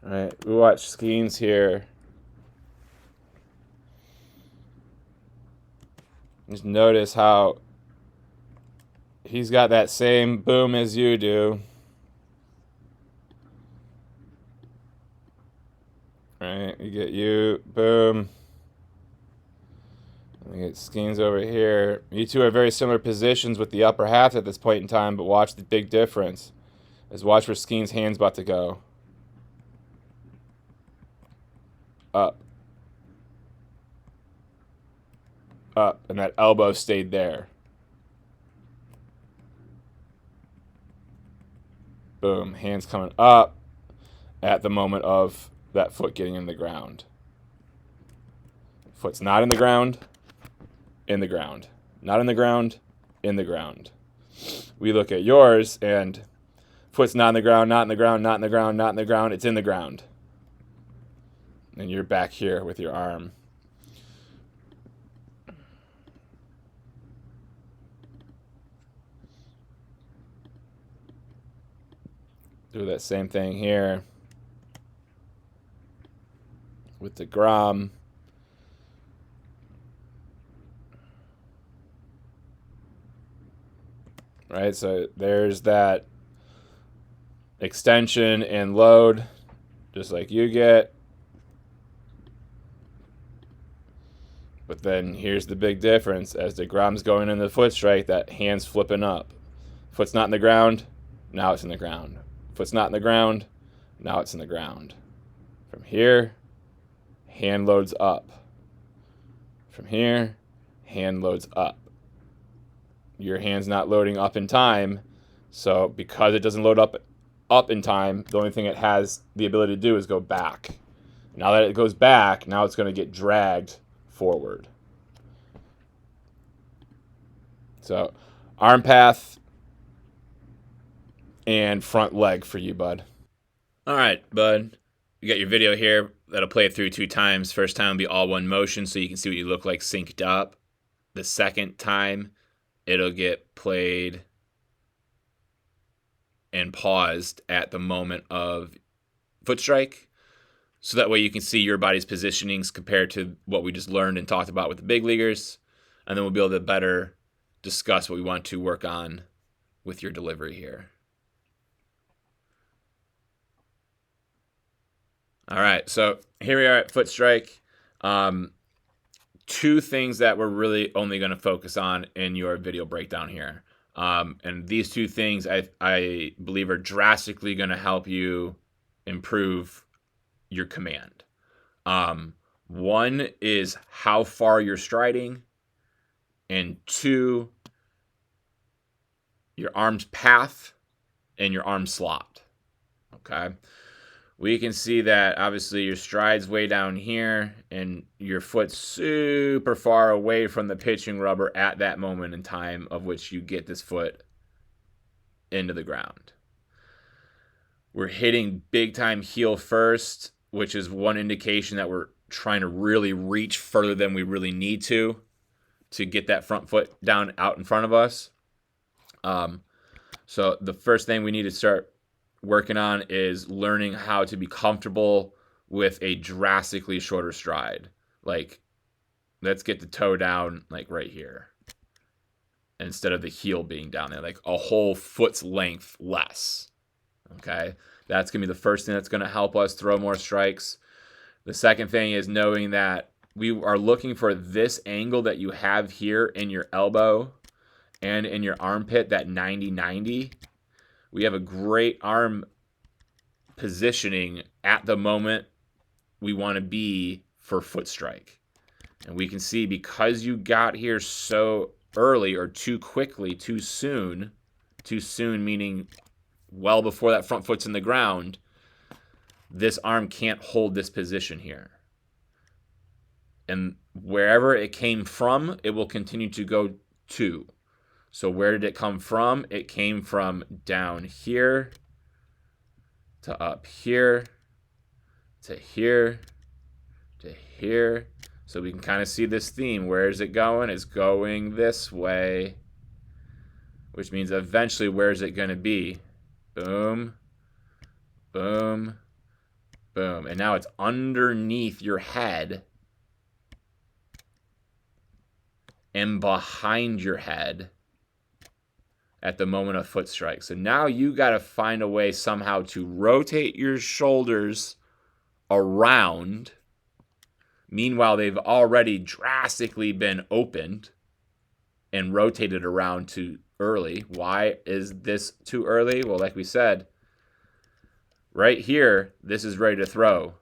right, we watch Skeens here. Just notice how he's got that same boom as you do. Right, you get you, boom. We get Skeens over here. You two are very similar positions with the upper half at this point in time, but watch the big difference. Is watch where Skeens' hand's about to go. Up. Up. And that elbow stayed there. Boom. Hands coming up at the moment of that foot getting in the ground. Foot's not in the ground. In the ground. Not in the ground. In the ground. We look at yours and foot's not in the ground, not in the ground, not in the ground, not in the ground. It's in the ground. And you're back here with your arm. Do that same thing here with the Grom. Right, so there's that extension and load, just like you get. But then here's the big difference. As the Grom's going in the foot strike, that hand's flipping up. Foot's not in the ground, now it's in the ground. Foot's not in the ground, now it's in the ground. From here, hand loads up. From here, hand loads up. Your hand's not loading up in time, so because it doesn't load up in time, the only thing it has the ability to do is go back. Now that it goes back, now it's going to get dragged forward. So, arm path and front leg for you, bud. All right, bud. You got your video here. That'll play it through 2 times. First time will be all one motion, so you can see what you look like synced up. The second time, it'll get played and paused at the moment of foot strike. So that way you can see your body's positionings compared to what we just learned and talked about with the big leaguers. And then we'll be able to better discuss what we want to work on with your delivery here. All right, so here we are at foot strike. 2 things that we're really only going to focus on in your video breakdown here. And these 2 things I believe are drastically going to help you improve your command. One is how far you're striding, and 2, your arm's path and your arm slot. Okay. We can see that obviously your stride's way down here and your foot's super far away from the pitching rubber at that moment in time of which you get this foot into the ground. We're hitting big time heel first, which is one indication that we're trying to really reach further than we really need to get that front foot down out in front of us. So the first thing we need to start working on is learning how to be comfortable with a drastically shorter stride. Like, let's get the toe down like right here instead of the heel being down there, like a whole foot's length less. Okay, that's going to be the first thing that's going to help us throw more strikes. The second thing is knowing that we are looking for this angle that you have here in your elbow and in your armpit, that 90-90. We have a great arm positioning at the moment we want to be for foot strike. And we can see because you got here so early or too quickly, too soon meaning well before that front foot's in the ground, this arm can't hold this position here. And wherever it came from, it will continue to go to. So where did it come from? It came from down here to up here to here to here. So we can kind of see this theme. Where is it going? It's going this way, which means eventually where is it going to be? Boom, boom, boom. And now it's underneath your head and behind your head at the moment of foot strike. So now you got to find a way somehow to rotate your shoulders around. Meanwhile, they've already drastically been opened and rotated around too early. Why is this too early? Well, like we said, right here, this is ready to throw.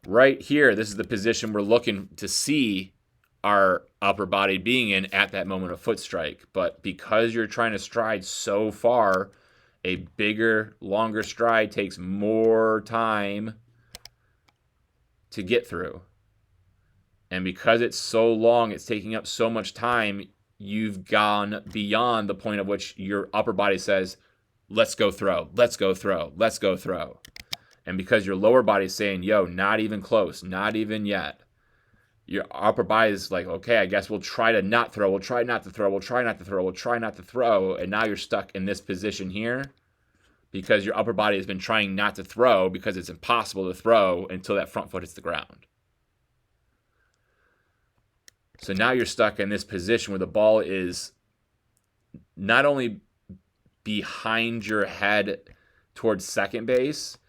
Right here, this is the position we're looking to see our upper body being in at that moment of foot strike. But because you're trying to stride so far, a bigger, longer stride takes more time to get through. And because it's so long, it's taking up so much time, you've gone beyond the point at which your upper body says, let's go throw, let's go throw, let's go throw. And because your lower body is saying, yo, not even close, not even yet, your upper body is like, okay, I guess we'll try to not throw, we'll try not to throw, we'll try not to throw, we'll try not to throw. And now you're stuck in this position here because your upper body has been trying not to throw because it's impossible to throw until that front foot hits the ground. So now you're stuck in this position where the ball is not only behind your head towards second base,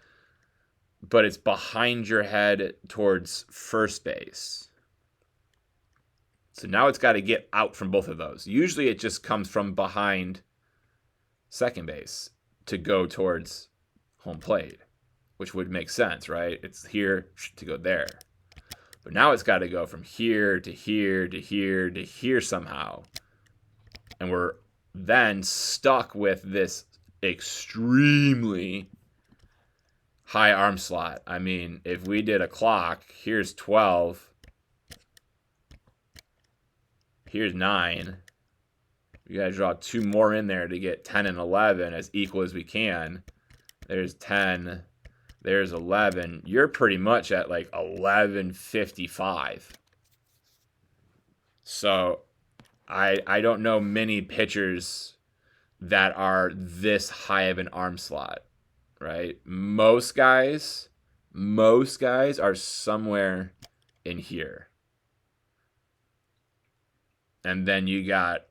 but it's behind your head towards first base. So now it's got to get out from both of those. Usually it just comes from behind second base to go towards home plate, which would make sense, right? It's here to go there. But now it's got to go from here to here to here to here somehow. And we're then stuck with this extremely high arm slot. I mean, if we did a clock, here's 12. Here's 9. We got to draw 2 more in there to get 10 and 11 as equal as we can. There's 10. There's 11. You're pretty much at like 11:55. So I don't know many pitchers that are this high of an arm slot, right? Most guys are somewhere in here. And then you got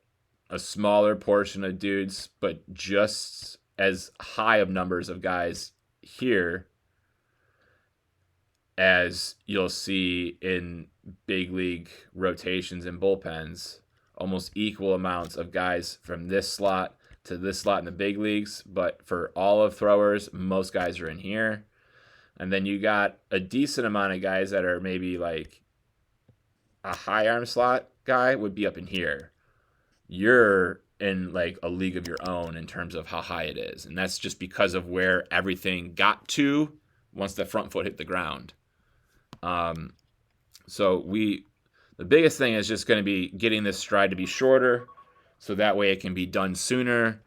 a smaller portion of dudes, but just as high of numbers of guys here as you'll see in big league rotations and bullpens, almost equal amounts of guys from this slot to this slot in the big leagues. But for all of throwers, most guys are in here. And then you got a decent amount of guys that are maybe like a high arm slot guy would be up in here. You're in like a league of your own in terms of how high it is. And that's just because of where everything got to once the front foot hit the ground. So the biggest thing is just going to be getting this stride to be shorter so that way it can be done sooner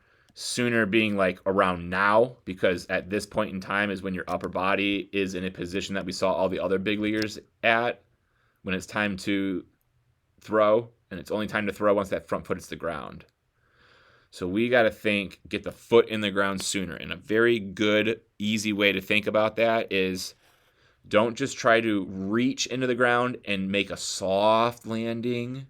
being like around now, because at this point in time is when your upper body is in a position that we saw all the other big leaguers at when it's time to throw, and it's only time to throw once that front foot hits the ground. So we got to get the foot in the ground sooner. And a very good, easy way to think about that is don't just try to reach into the ground and make a soft landing,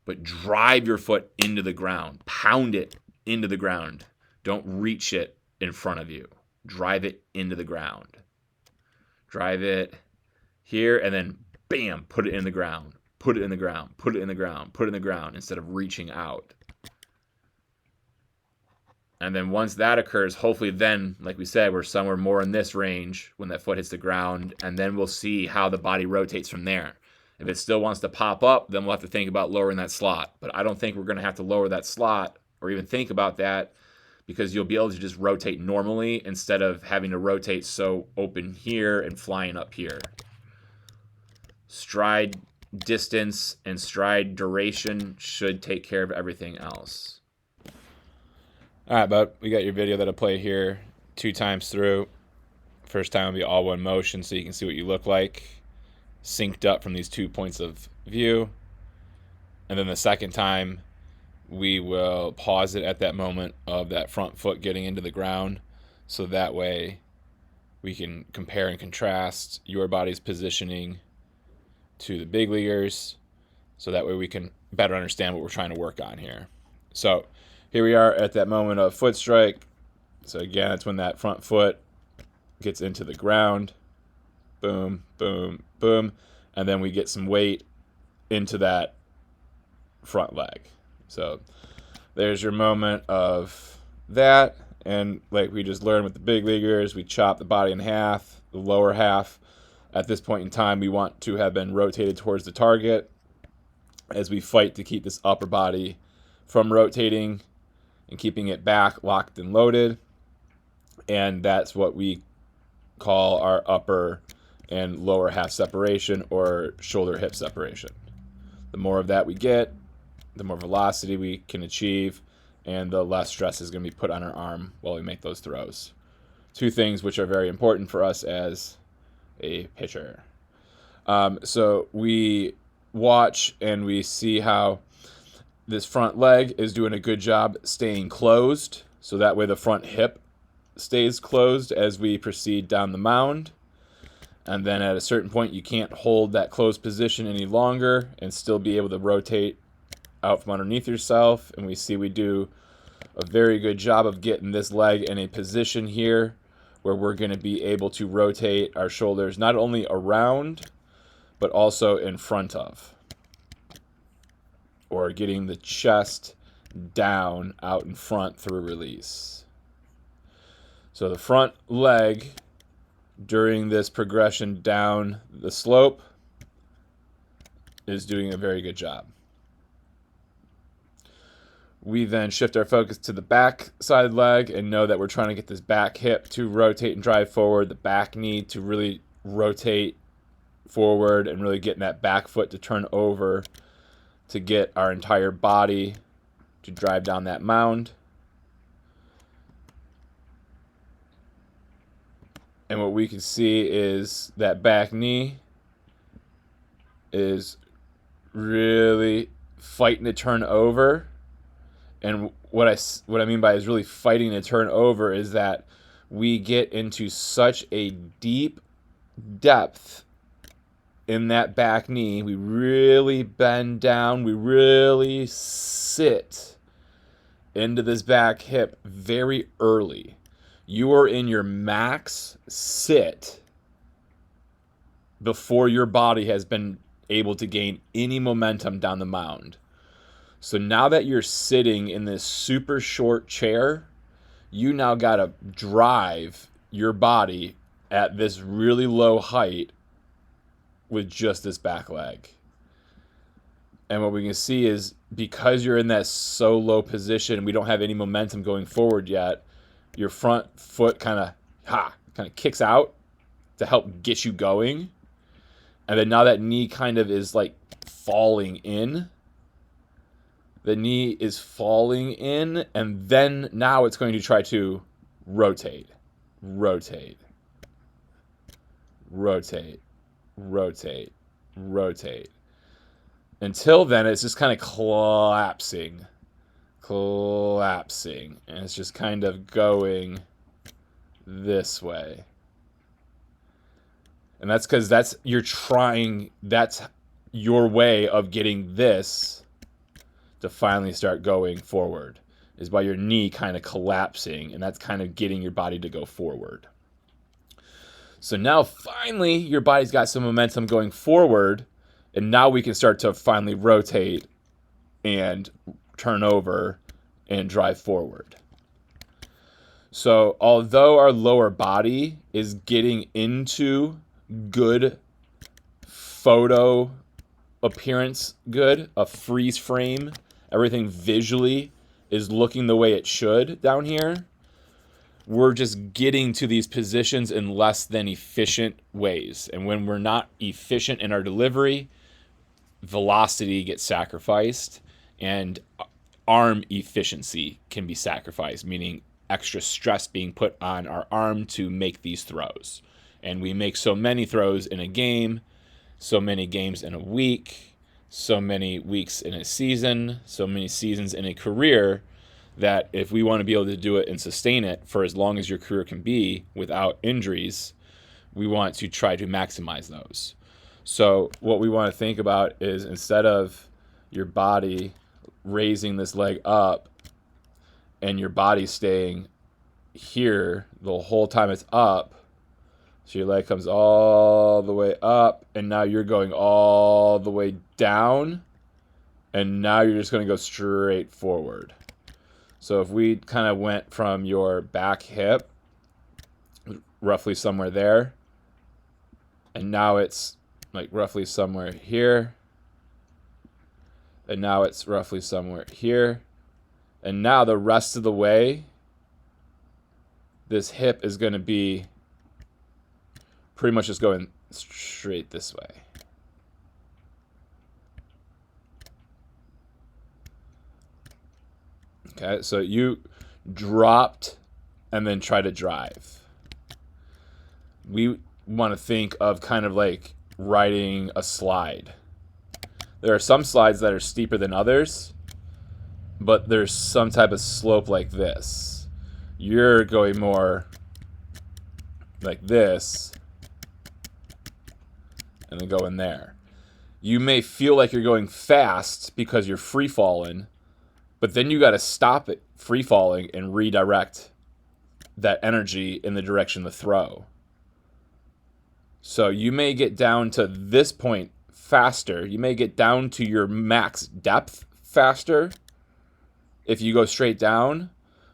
but drive your foot into the ground. Pound it into the ground. Don't reach it in front of you. Drive it into the ground. Drive it here and then bam, put it in the ground. Put it in the ground. Put it in the ground. Put it in the ground instead of reaching out. And then once that occurs, hopefully then, like we said, we're somewhere more in this range when that foot hits the ground, and then we'll see how the body rotates from there. If it still wants to pop up, then we'll have to think about lowering that slot. But I don't think we're going to have to lower that slot or even think about that, because you'll be able to just rotate normally instead of having to rotate so open here and flying up here. Stride distance and stride duration should take care of everything else. All right, bud, we got your video that'll play here 2 times through. First time will be all one motion so you can see what you look like, synced up from these 2 points of view. And then the second time, we will pause it at that moment of that front foot getting into the ground, so that way we can compare and contrast your body's positioning to the big leaguers, so that way we can better understand what we're trying to work on here. So Here we are at that moment of foot strike. So again, it's when that front foot gets into the ground. Boom, boom, boom. And then we get some weight into that front leg. So there's your moment of that. And like we just learned with the big leaguers, we chop the body in half. The lower half, at this point in time, we want to have been rotated towards the target as we fight to keep this upper body from rotating and keeping it back, locked and loaded. And that's what we call our upper and lower half separation, or shoulder hip separation. The more of that we get, the more velocity we can achieve, and the less stress is going to be put on our arm while we make those throws. Two things which are very important for us as a pitcher. So we watch and we see how this front leg is doing a good job staying closed, so that way the front hip stays closed as we proceed down the mound. And then at a certain point, you can't hold that closed position any longer and still be able to rotate out from underneath yourself. And we see we do a very good job of getting this leg in a position here where we're going to be able to rotate our shoulders not only around, but also in front of, or getting the chest down out in front through release. So the front leg during this progression down the slope is doing a very good job. We then shift our focus to the back side leg and know that we're trying to get this back hip to rotate and drive forward, the back knee to really rotate forward, and really getting that back foot to turn over to get our entire body to drive down that mound. And what we can see is that back knee is really fighting to turn over. And what I mean by is really fighting to turn over is that we get into such a deep depth in that back knee. We really bend down. We really sit into this back hip very early. You are in your max sit before your body has been able to gain any momentum down the mound. So now that you're sitting in this super short chair, you now got to drive your body at this really low height with just this back leg. And what we can see is, because you're in that so low position, we don't have any momentum going forward yet, your front foot kind of kicks out to help get you going. And then now that knee kind of is like falling in. The knee is falling in, and then now it's going to try to rotate, rotate, rotate, rotate, rotate. Until then, it's just kind of collapsing, and it's just kind of going this way. And that's because that's your way of getting this to finally start going forward, is by your knee kind of collapsing, and that's kind of getting your body to go forward. So now finally your body's got some momentum going forward, and now we can start to finally rotate and turn over and drive forward. So although our lower body is getting into good photo appearance, a freeze frame, everything visually is looking the way it should down here, we're just getting to these positions in less than efficient ways. And when we're not efficient in our delivery, velocity gets sacrificed, and arm efficiency can be sacrificed, meaning extra stress being put on our arm to make these throws. And we make so many throws in a game, so many games in a week, so many weeks in a season, so many seasons in a career, that if we want to be able to do it and sustain it for as long as your career can be without injuries, we want to try to maximize those. So what we want to think about is, instead of your body raising this leg up and your body's staying here the whole time it's up. So your leg comes all the way up, and now you're going all the way down, and now you're just going to go straight forward. So if we kind of went from your back hip, roughly somewhere there, and now it's like roughly somewhere here, and now it's roughly somewhere here, and now the rest of the way, this hip is going to be pretty much just going straight this way. Okay, so you dropped and then try to drive. We want to think of kind of like riding a slide. There are some slides that are steeper than others, but there's some type of slope like this. You're going more like this and then go in there. You may feel like you're going fast because you're free falling, but then you got to stop it free falling and redirect that energy in the direction of the throw. So you may get down to this point faster. You may get down to your max depth faster if you go straight down,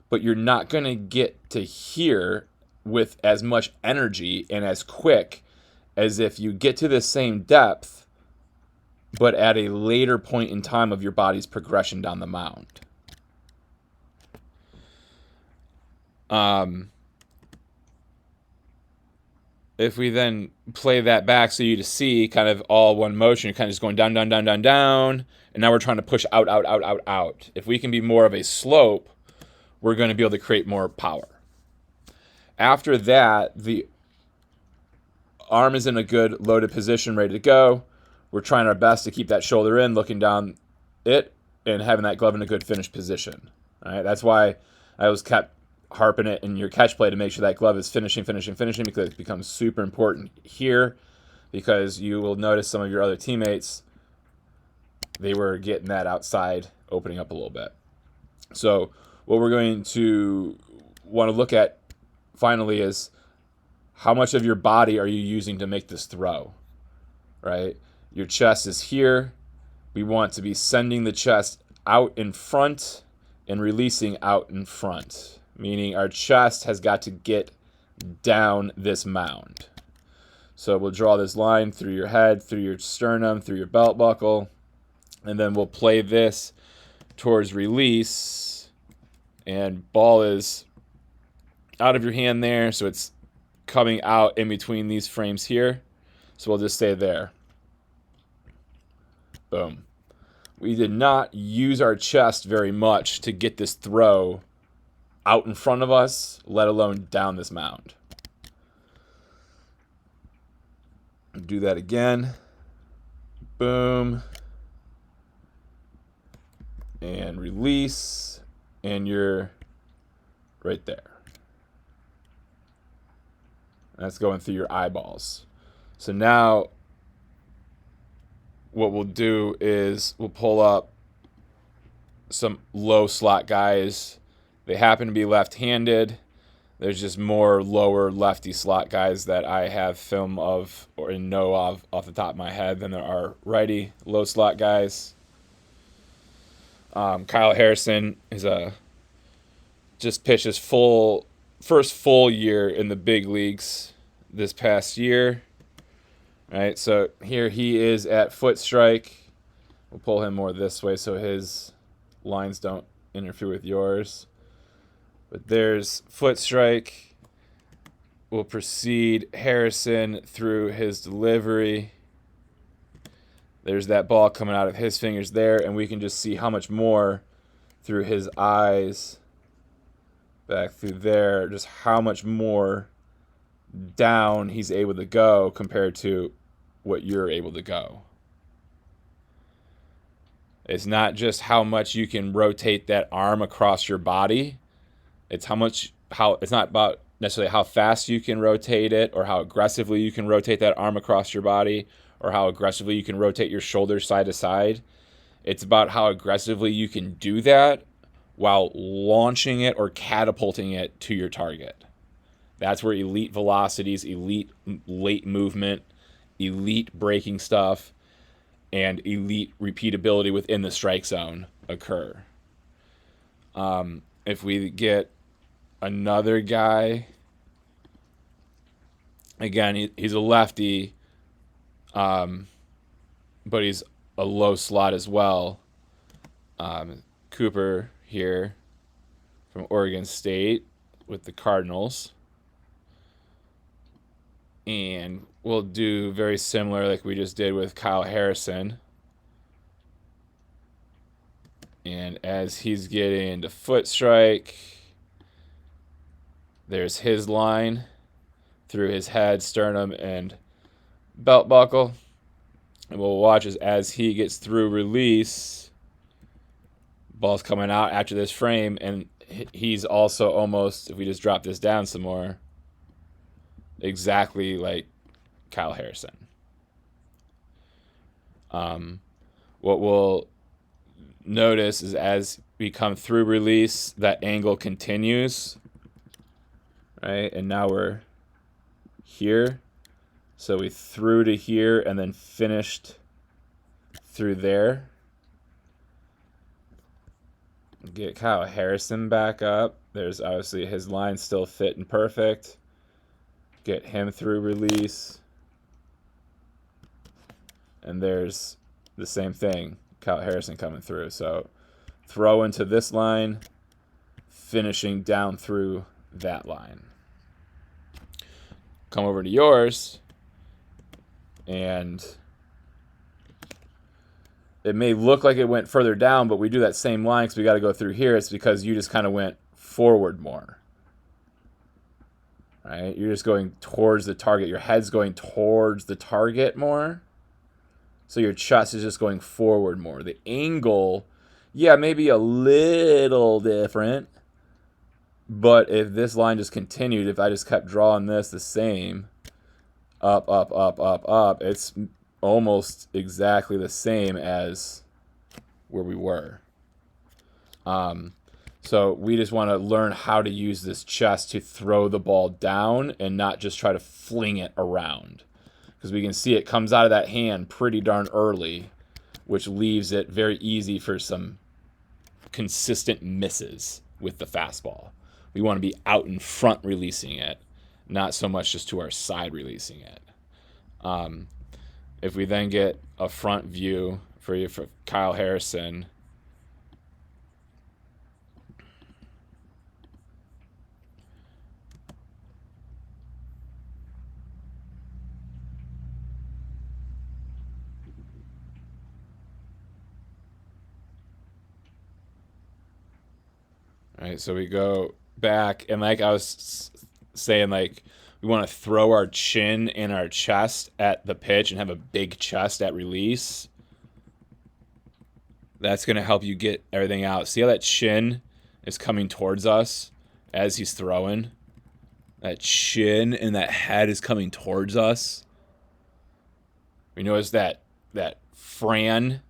but you're not going to get to here with as much energy and as quick as if you get to the same depth, but at a later point in time of your body's progression down the mound. If we then play that back so you to see kind of all one motion, you're kind of just going down, down, down, down, down, and now we're trying to push out, out, out, out, out. If we can be more of a slope, we're going to be able to create more power. After that, the arm is in a good loaded position, ready to go. We're trying our best to keep that shoulder in, looking down it, and having that glove in a good finished position. All right, that's why I always kept harping it in your catch play to make sure that glove is finishing, because it becomes super important here, because you will notice some of your other teammates, they were getting that outside, opening up a little bit. So what we're going to want to look at finally is how much of your body are you using to make this throw, right? Your chest is here. We want to be sending the chest out in front and releasing out in front, meaning our chest has got to get down this mound. So we'll draw this line through your head, through your sternum, through your belt buckle, and then we'll play this towards release, and ball is out of your hand there, so it's coming out in between these frames here. So we'll just stay there. Boom. We did not use our chest very much to get this throw out in front of us, let alone down this mound. Do that again. Boom. And release. And you're right there. That's going through your eyeballs. So now what we'll do is we'll pull up some low slot guys. They happen to be left-handed. There's just more lower lefty slot guys that I have film of or know of off the top of my head than there are righty low slot guys. Kyle Harrison is just pitched his first full year in the big leagues this past year. Right, so here he is at foot strike. We'll pull him more this way so his lines don't interfere with yours. But there's foot strike. We'll proceed Harrison through his delivery. There's that ball coming out of his fingers there, and we can just see how much more through his eyes, back through there, just how much more down he's able to go compared to what you're able to go. It's not just how much you can rotate that arm across your body. It's it's not about necessarily how fast you can rotate it or how aggressively you can rotate that arm across your body or how aggressively you can rotate your shoulders side to side. It's about how aggressively you can do that while launching it or catapulting it to your target. That's where elite velocities, elite late movement, elite braking stuff, and elite repeatability within the strike zone occur. If we get another guy, again, he's a lefty, but he's a low slot as well. Cooper here from Oregon State with the Cardinals. And we'll do very similar like we just did with Kyle Harrison. And as he's getting into foot strike, there's his line through his head, sternum, and belt buckle. And we'll watch as he gets through release, ball's coming out after this frame, and he's also almost, if we just drop this down some more, exactly like Kyle Harrison. What we'll notice is as we come through release, that angle continues, right? And now we're here. So we threw to here and then finished through there. Get Kyle Harrison back up. There's obviously his line still fit and perfect. Get him through release. And there's the same thing, Kyle Harrison coming through. So throw into this line, finishing down through that line. Come over to yours, and it may look like it went further down, but we do that same line because we got to go through here. It's because you just kind of went forward more. Right? You're just going towards the target. Your head's going towards the target more. So your chest is just going forward more. The angle, yeah, maybe a little different. But if this line just continued, if I just kept drawing this the same, up, up, up, up, up, it's almost exactly the same as where we were. So we just want to learn how to use this chest to throw the ball down and not just try to fling it around. Because we can see it comes out of that hand pretty darn early, which leaves it very easy for some consistent misses with the fastball. We want to be out in front releasing it, not so much just to our side releasing it. If we then get a front view for Kyle Harrison, all right, so we go back, and like I was saying, like we want to throw our chin and our chest at the pitch and have a big chest at release. That's going to help you get everything out. See how that chin is coming towards us as he's throwing? That chin and that head is coming towards us. We notice that Fran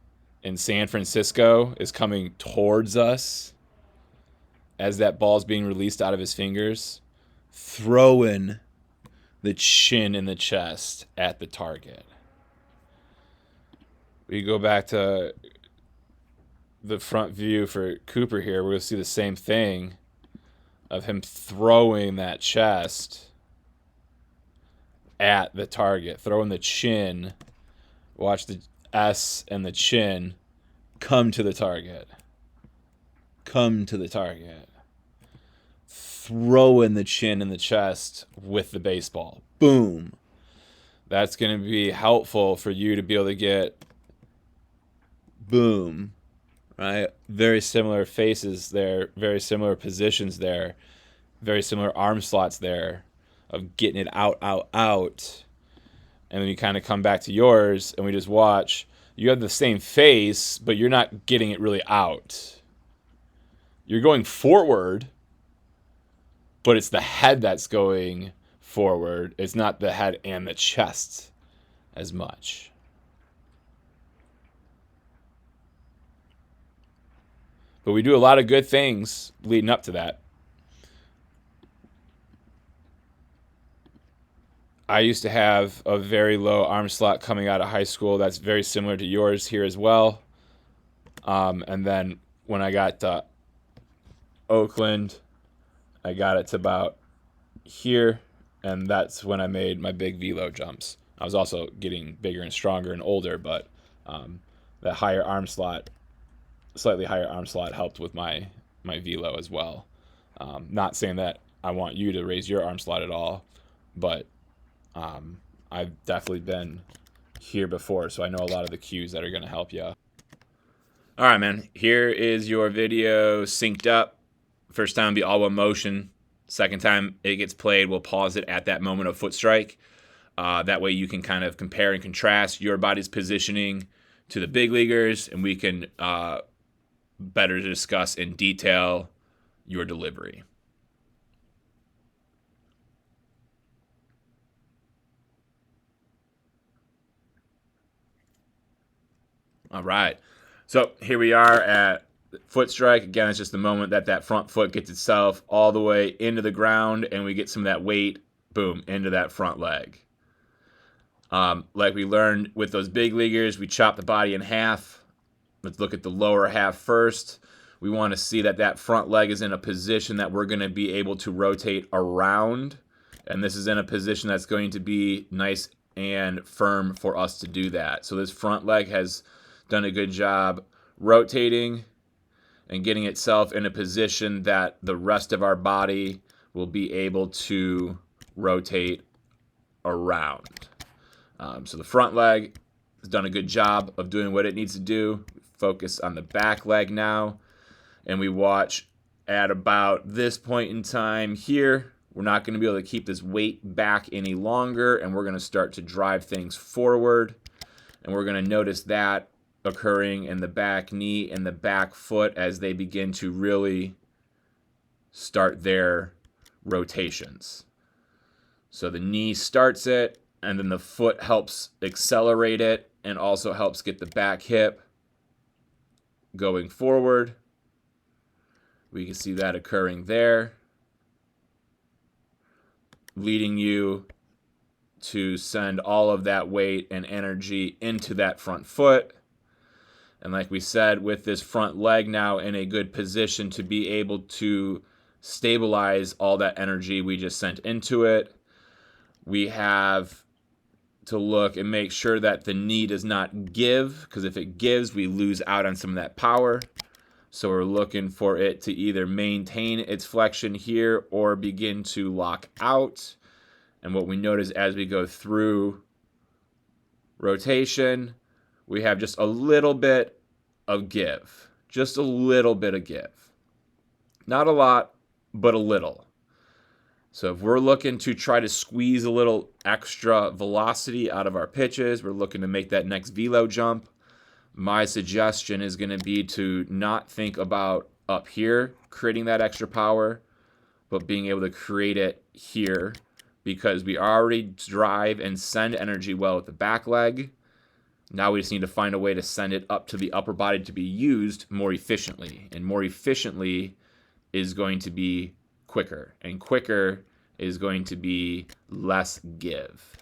in San Francisco is coming towards us as that ball's being released out of his fingers, throwing the chin and the chest at the target. We go back to the front view for Cooper here. We're going to see the same thing of him throwing that chest at the target, throwing the chin. Watch the S and the chin come to the target. Come to the target. Throwing the chin in the chest with the baseball. Boom. That's going to be helpful for you to be able to get boom. Right? Very similar faces there. Very similar positions there. Very similar arm slots there of getting it out, out, out. And then you kind of come back to yours and we just watch. You have the same face, but you're not getting it really out. You're going forward, but it's the head that's going forward. It's not the head and the chest as much. But we do a lot of good things leading up to that. I used to have a very low arm slot coming out of high school. That's very similar to yours here as well. And then when I got to Oakland, I got it to about here, and that's when I made my big velo jumps. I was also getting bigger and stronger and older, but that higher arm slot, slightly higher arm slot, helped with my velo as well. Not saying that I want you to raise your arm slot at all, but I've definitely been here before, so I know a lot of the cues that are going to help you. All right, man. Here is your video synced up. First time will be all one motion. Second time it gets played, we'll pause it at that moment of foot strike. That way you can kind of compare and contrast your body's positioning to the big leaguers, and we can better discuss in detail your delivery. All right. So here we are at foot strike. Again, it's just the moment that that front foot gets itself all the way into the ground, and we get some of that weight, boom, into that front leg. Like we learned with those big leaguers, we chop the body in half. Let's look at the lower half first. We want to see that that front leg is in a position that we're going to be able to rotate around. And this is in a position that's going to be nice and firm for us to do that. So this front leg has done a good job rotating and getting itself in a position that the rest of our body will be able to rotate around. So the front leg has done a good job of doing what it needs to do. Focus on the back leg now, and we watch at about this point in time here. We're not going to be able to keep this weight back any longer, and we're going to start to drive things forward, and we're going to notice that occurring in the back knee and the back foot as they begin to really start their rotations. So the knee starts it, and then the foot helps accelerate it and also helps get the back hip going forward. We can see that occurring there, leading you to send all of that weight and energy into that front foot. And like we said, with this front leg now in a good position to be able to stabilize all that energy we just sent into it, we have to look and make sure that the knee does not give, because if it gives, we lose out on some of that power. So we're looking for it to either maintain its flexion here or begin to lock out. And what we notice as we go through rotation, we have just a little bit of give. Just a little bit of give. Not a lot, but a little. So if we're looking to try to squeeze a little extra velocity out of our pitches, we're looking to make that next velo jump, my suggestion is going to be to not think about up here creating that extra power, but being able to create it here, because we already drive and send energy well with the back leg. Now we just need to find a way to send it up to the upper body to be used more efficiently. And more efficiently is going to be quicker. And quicker is going to be less give.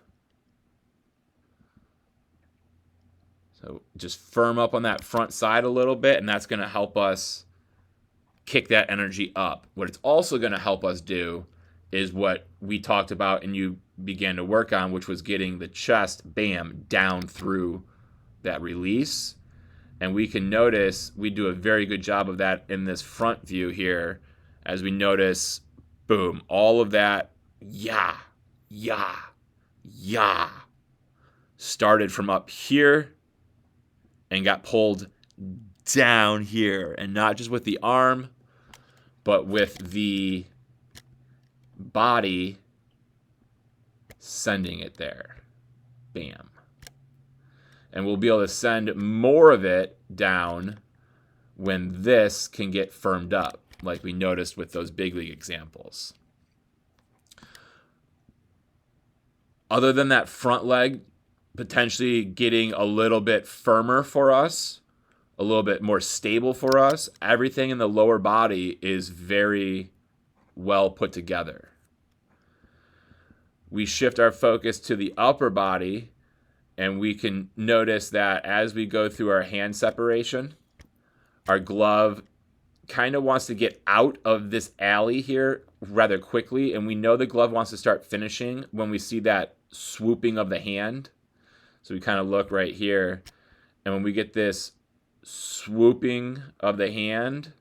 So just firm up on that front side a little bit, and that's going to help us kick that energy up. What it's also going to help us do is what we talked about and you began to work on, which was getting the chest, bam, down through that release. And we can notice we do a very good job of that in this front view here, as we notice, boom, all of that, yeah, started from up here and got pulled down here. And not just with the arm, but with the body sending it there. Bam. And we'll be able to send more of it down when this can get firmed up, like we noticed with those big league examples. Other than that front leg potentially getting a little bit firmer for us, a little bit more stable for us, everything in the lower body is very well put together. We shift our focus to the upper body, and we can notice that as we go through our hand separation, our glove kind of wants to get out of this alley here rather quickly, and we know the glove wants to start finishing when we see that swooping of the hand. So we kind of look right here, and when we get this swooping of the hand,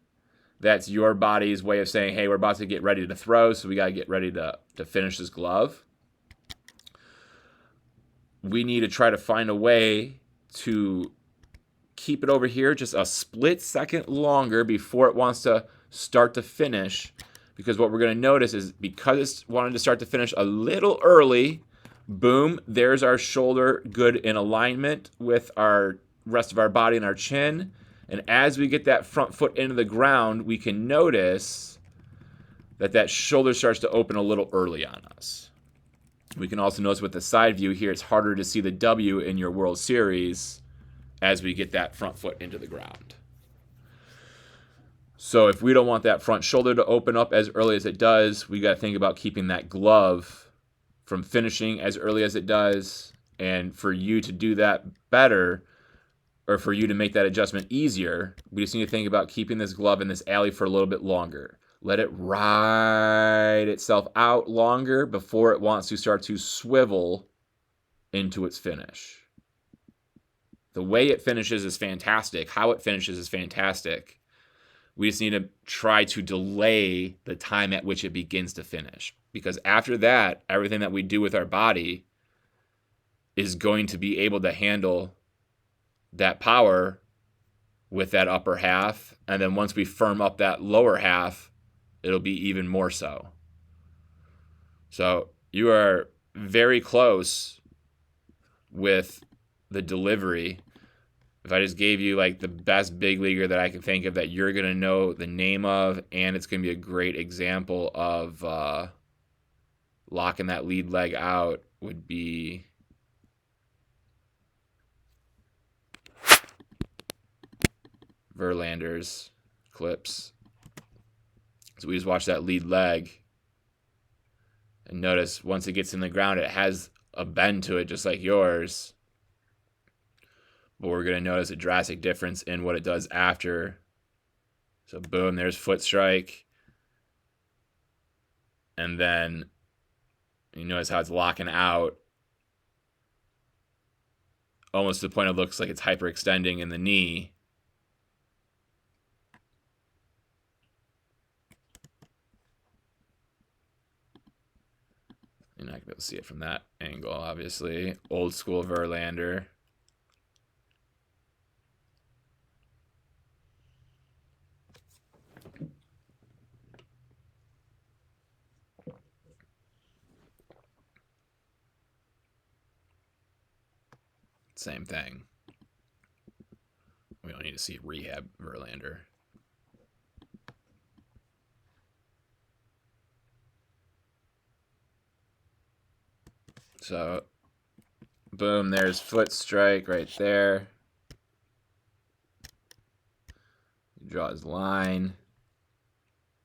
that's your body's way of saying, hey, we're about to get ready to throw, so we got to get ready to finish this glove. We need to try to find a way to keep it over here just a split second longer before it wants to start to finish, because what we're going to notice is because it's wanting to start to finish a little early, boom, there's our shoulder good in alignment with our rest of our body and our chin. And as we get that front foot into the ground, we can notice that shoulder starts to open a little early on us. We can also notice with the side view here, it's harder to see the W in your World Series as we get that front foot into the ground. So if we don't want that front shoulder to open up as early as it does, we got to think about keeping that glove from finishing as early as it does. And for you to do that better, or for you to make that adjustment easier, we just need to think about keeping this glove in this alley for a little bit longer. Let it ride itself out longer before it wants to start to swivel into its finish. The way it finishes is fantastic. How it finishes is fantastic. We just need to try to delay the time at which it begins to finish. Because after that, everything that we do with our body is going to be able to handle that power with that upper half. And then once we firm up that lower half, it'll be even more so. So you are very close with the delivery. If I just gave you like the best big leaguer that I can think of that you're going to know the name of, and it's going to be a great example of locking that lead leg out, would be Verlander's clips. So we just watch that lead leg and notice once it gets in the ground, it has a bend to it just like yours. But we're going to notice a drastic difference in what it does after. So boom, there's foot strike. And then you notice how it's locking out. Almost to the point it looks like it's hyperextending in the knee. You're not going to be able to see it from that angle, obviously. Old school Verlander. Same thing. We don't need to see rehab Verlander. So, boom, there's foot strike right there. Draw his line.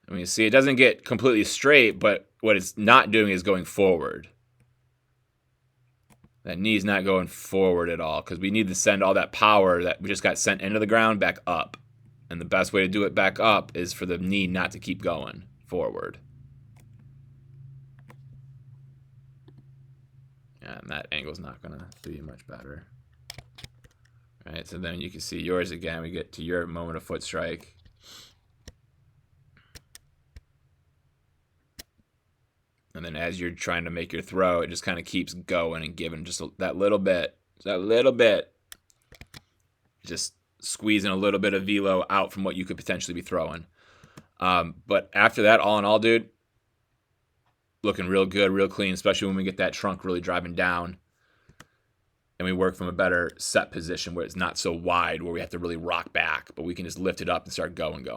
I mean, you see, it doesn't get completely straight, but what it's not doing is going forward. That knee's not going forward at all because we need to send all that power that we just got sent into the ground back up. And the best way to do it back up is for the knee not to keep going forward. And that angle's not going to be much better. All right, so then you can see yours again. We get to your moment of foot strike. And then as you're trying to make your throw, it just kind of keeps going and giving just that little bit. Just squeezing a little bit of velo out from what you could potentially be throwing. But after that, all in all, dude, looking real good, real clean, especially when we get that trunk really driving down and we work from a better set position where it's not so wide where we have to really rock back, but we can just lift it up and start going.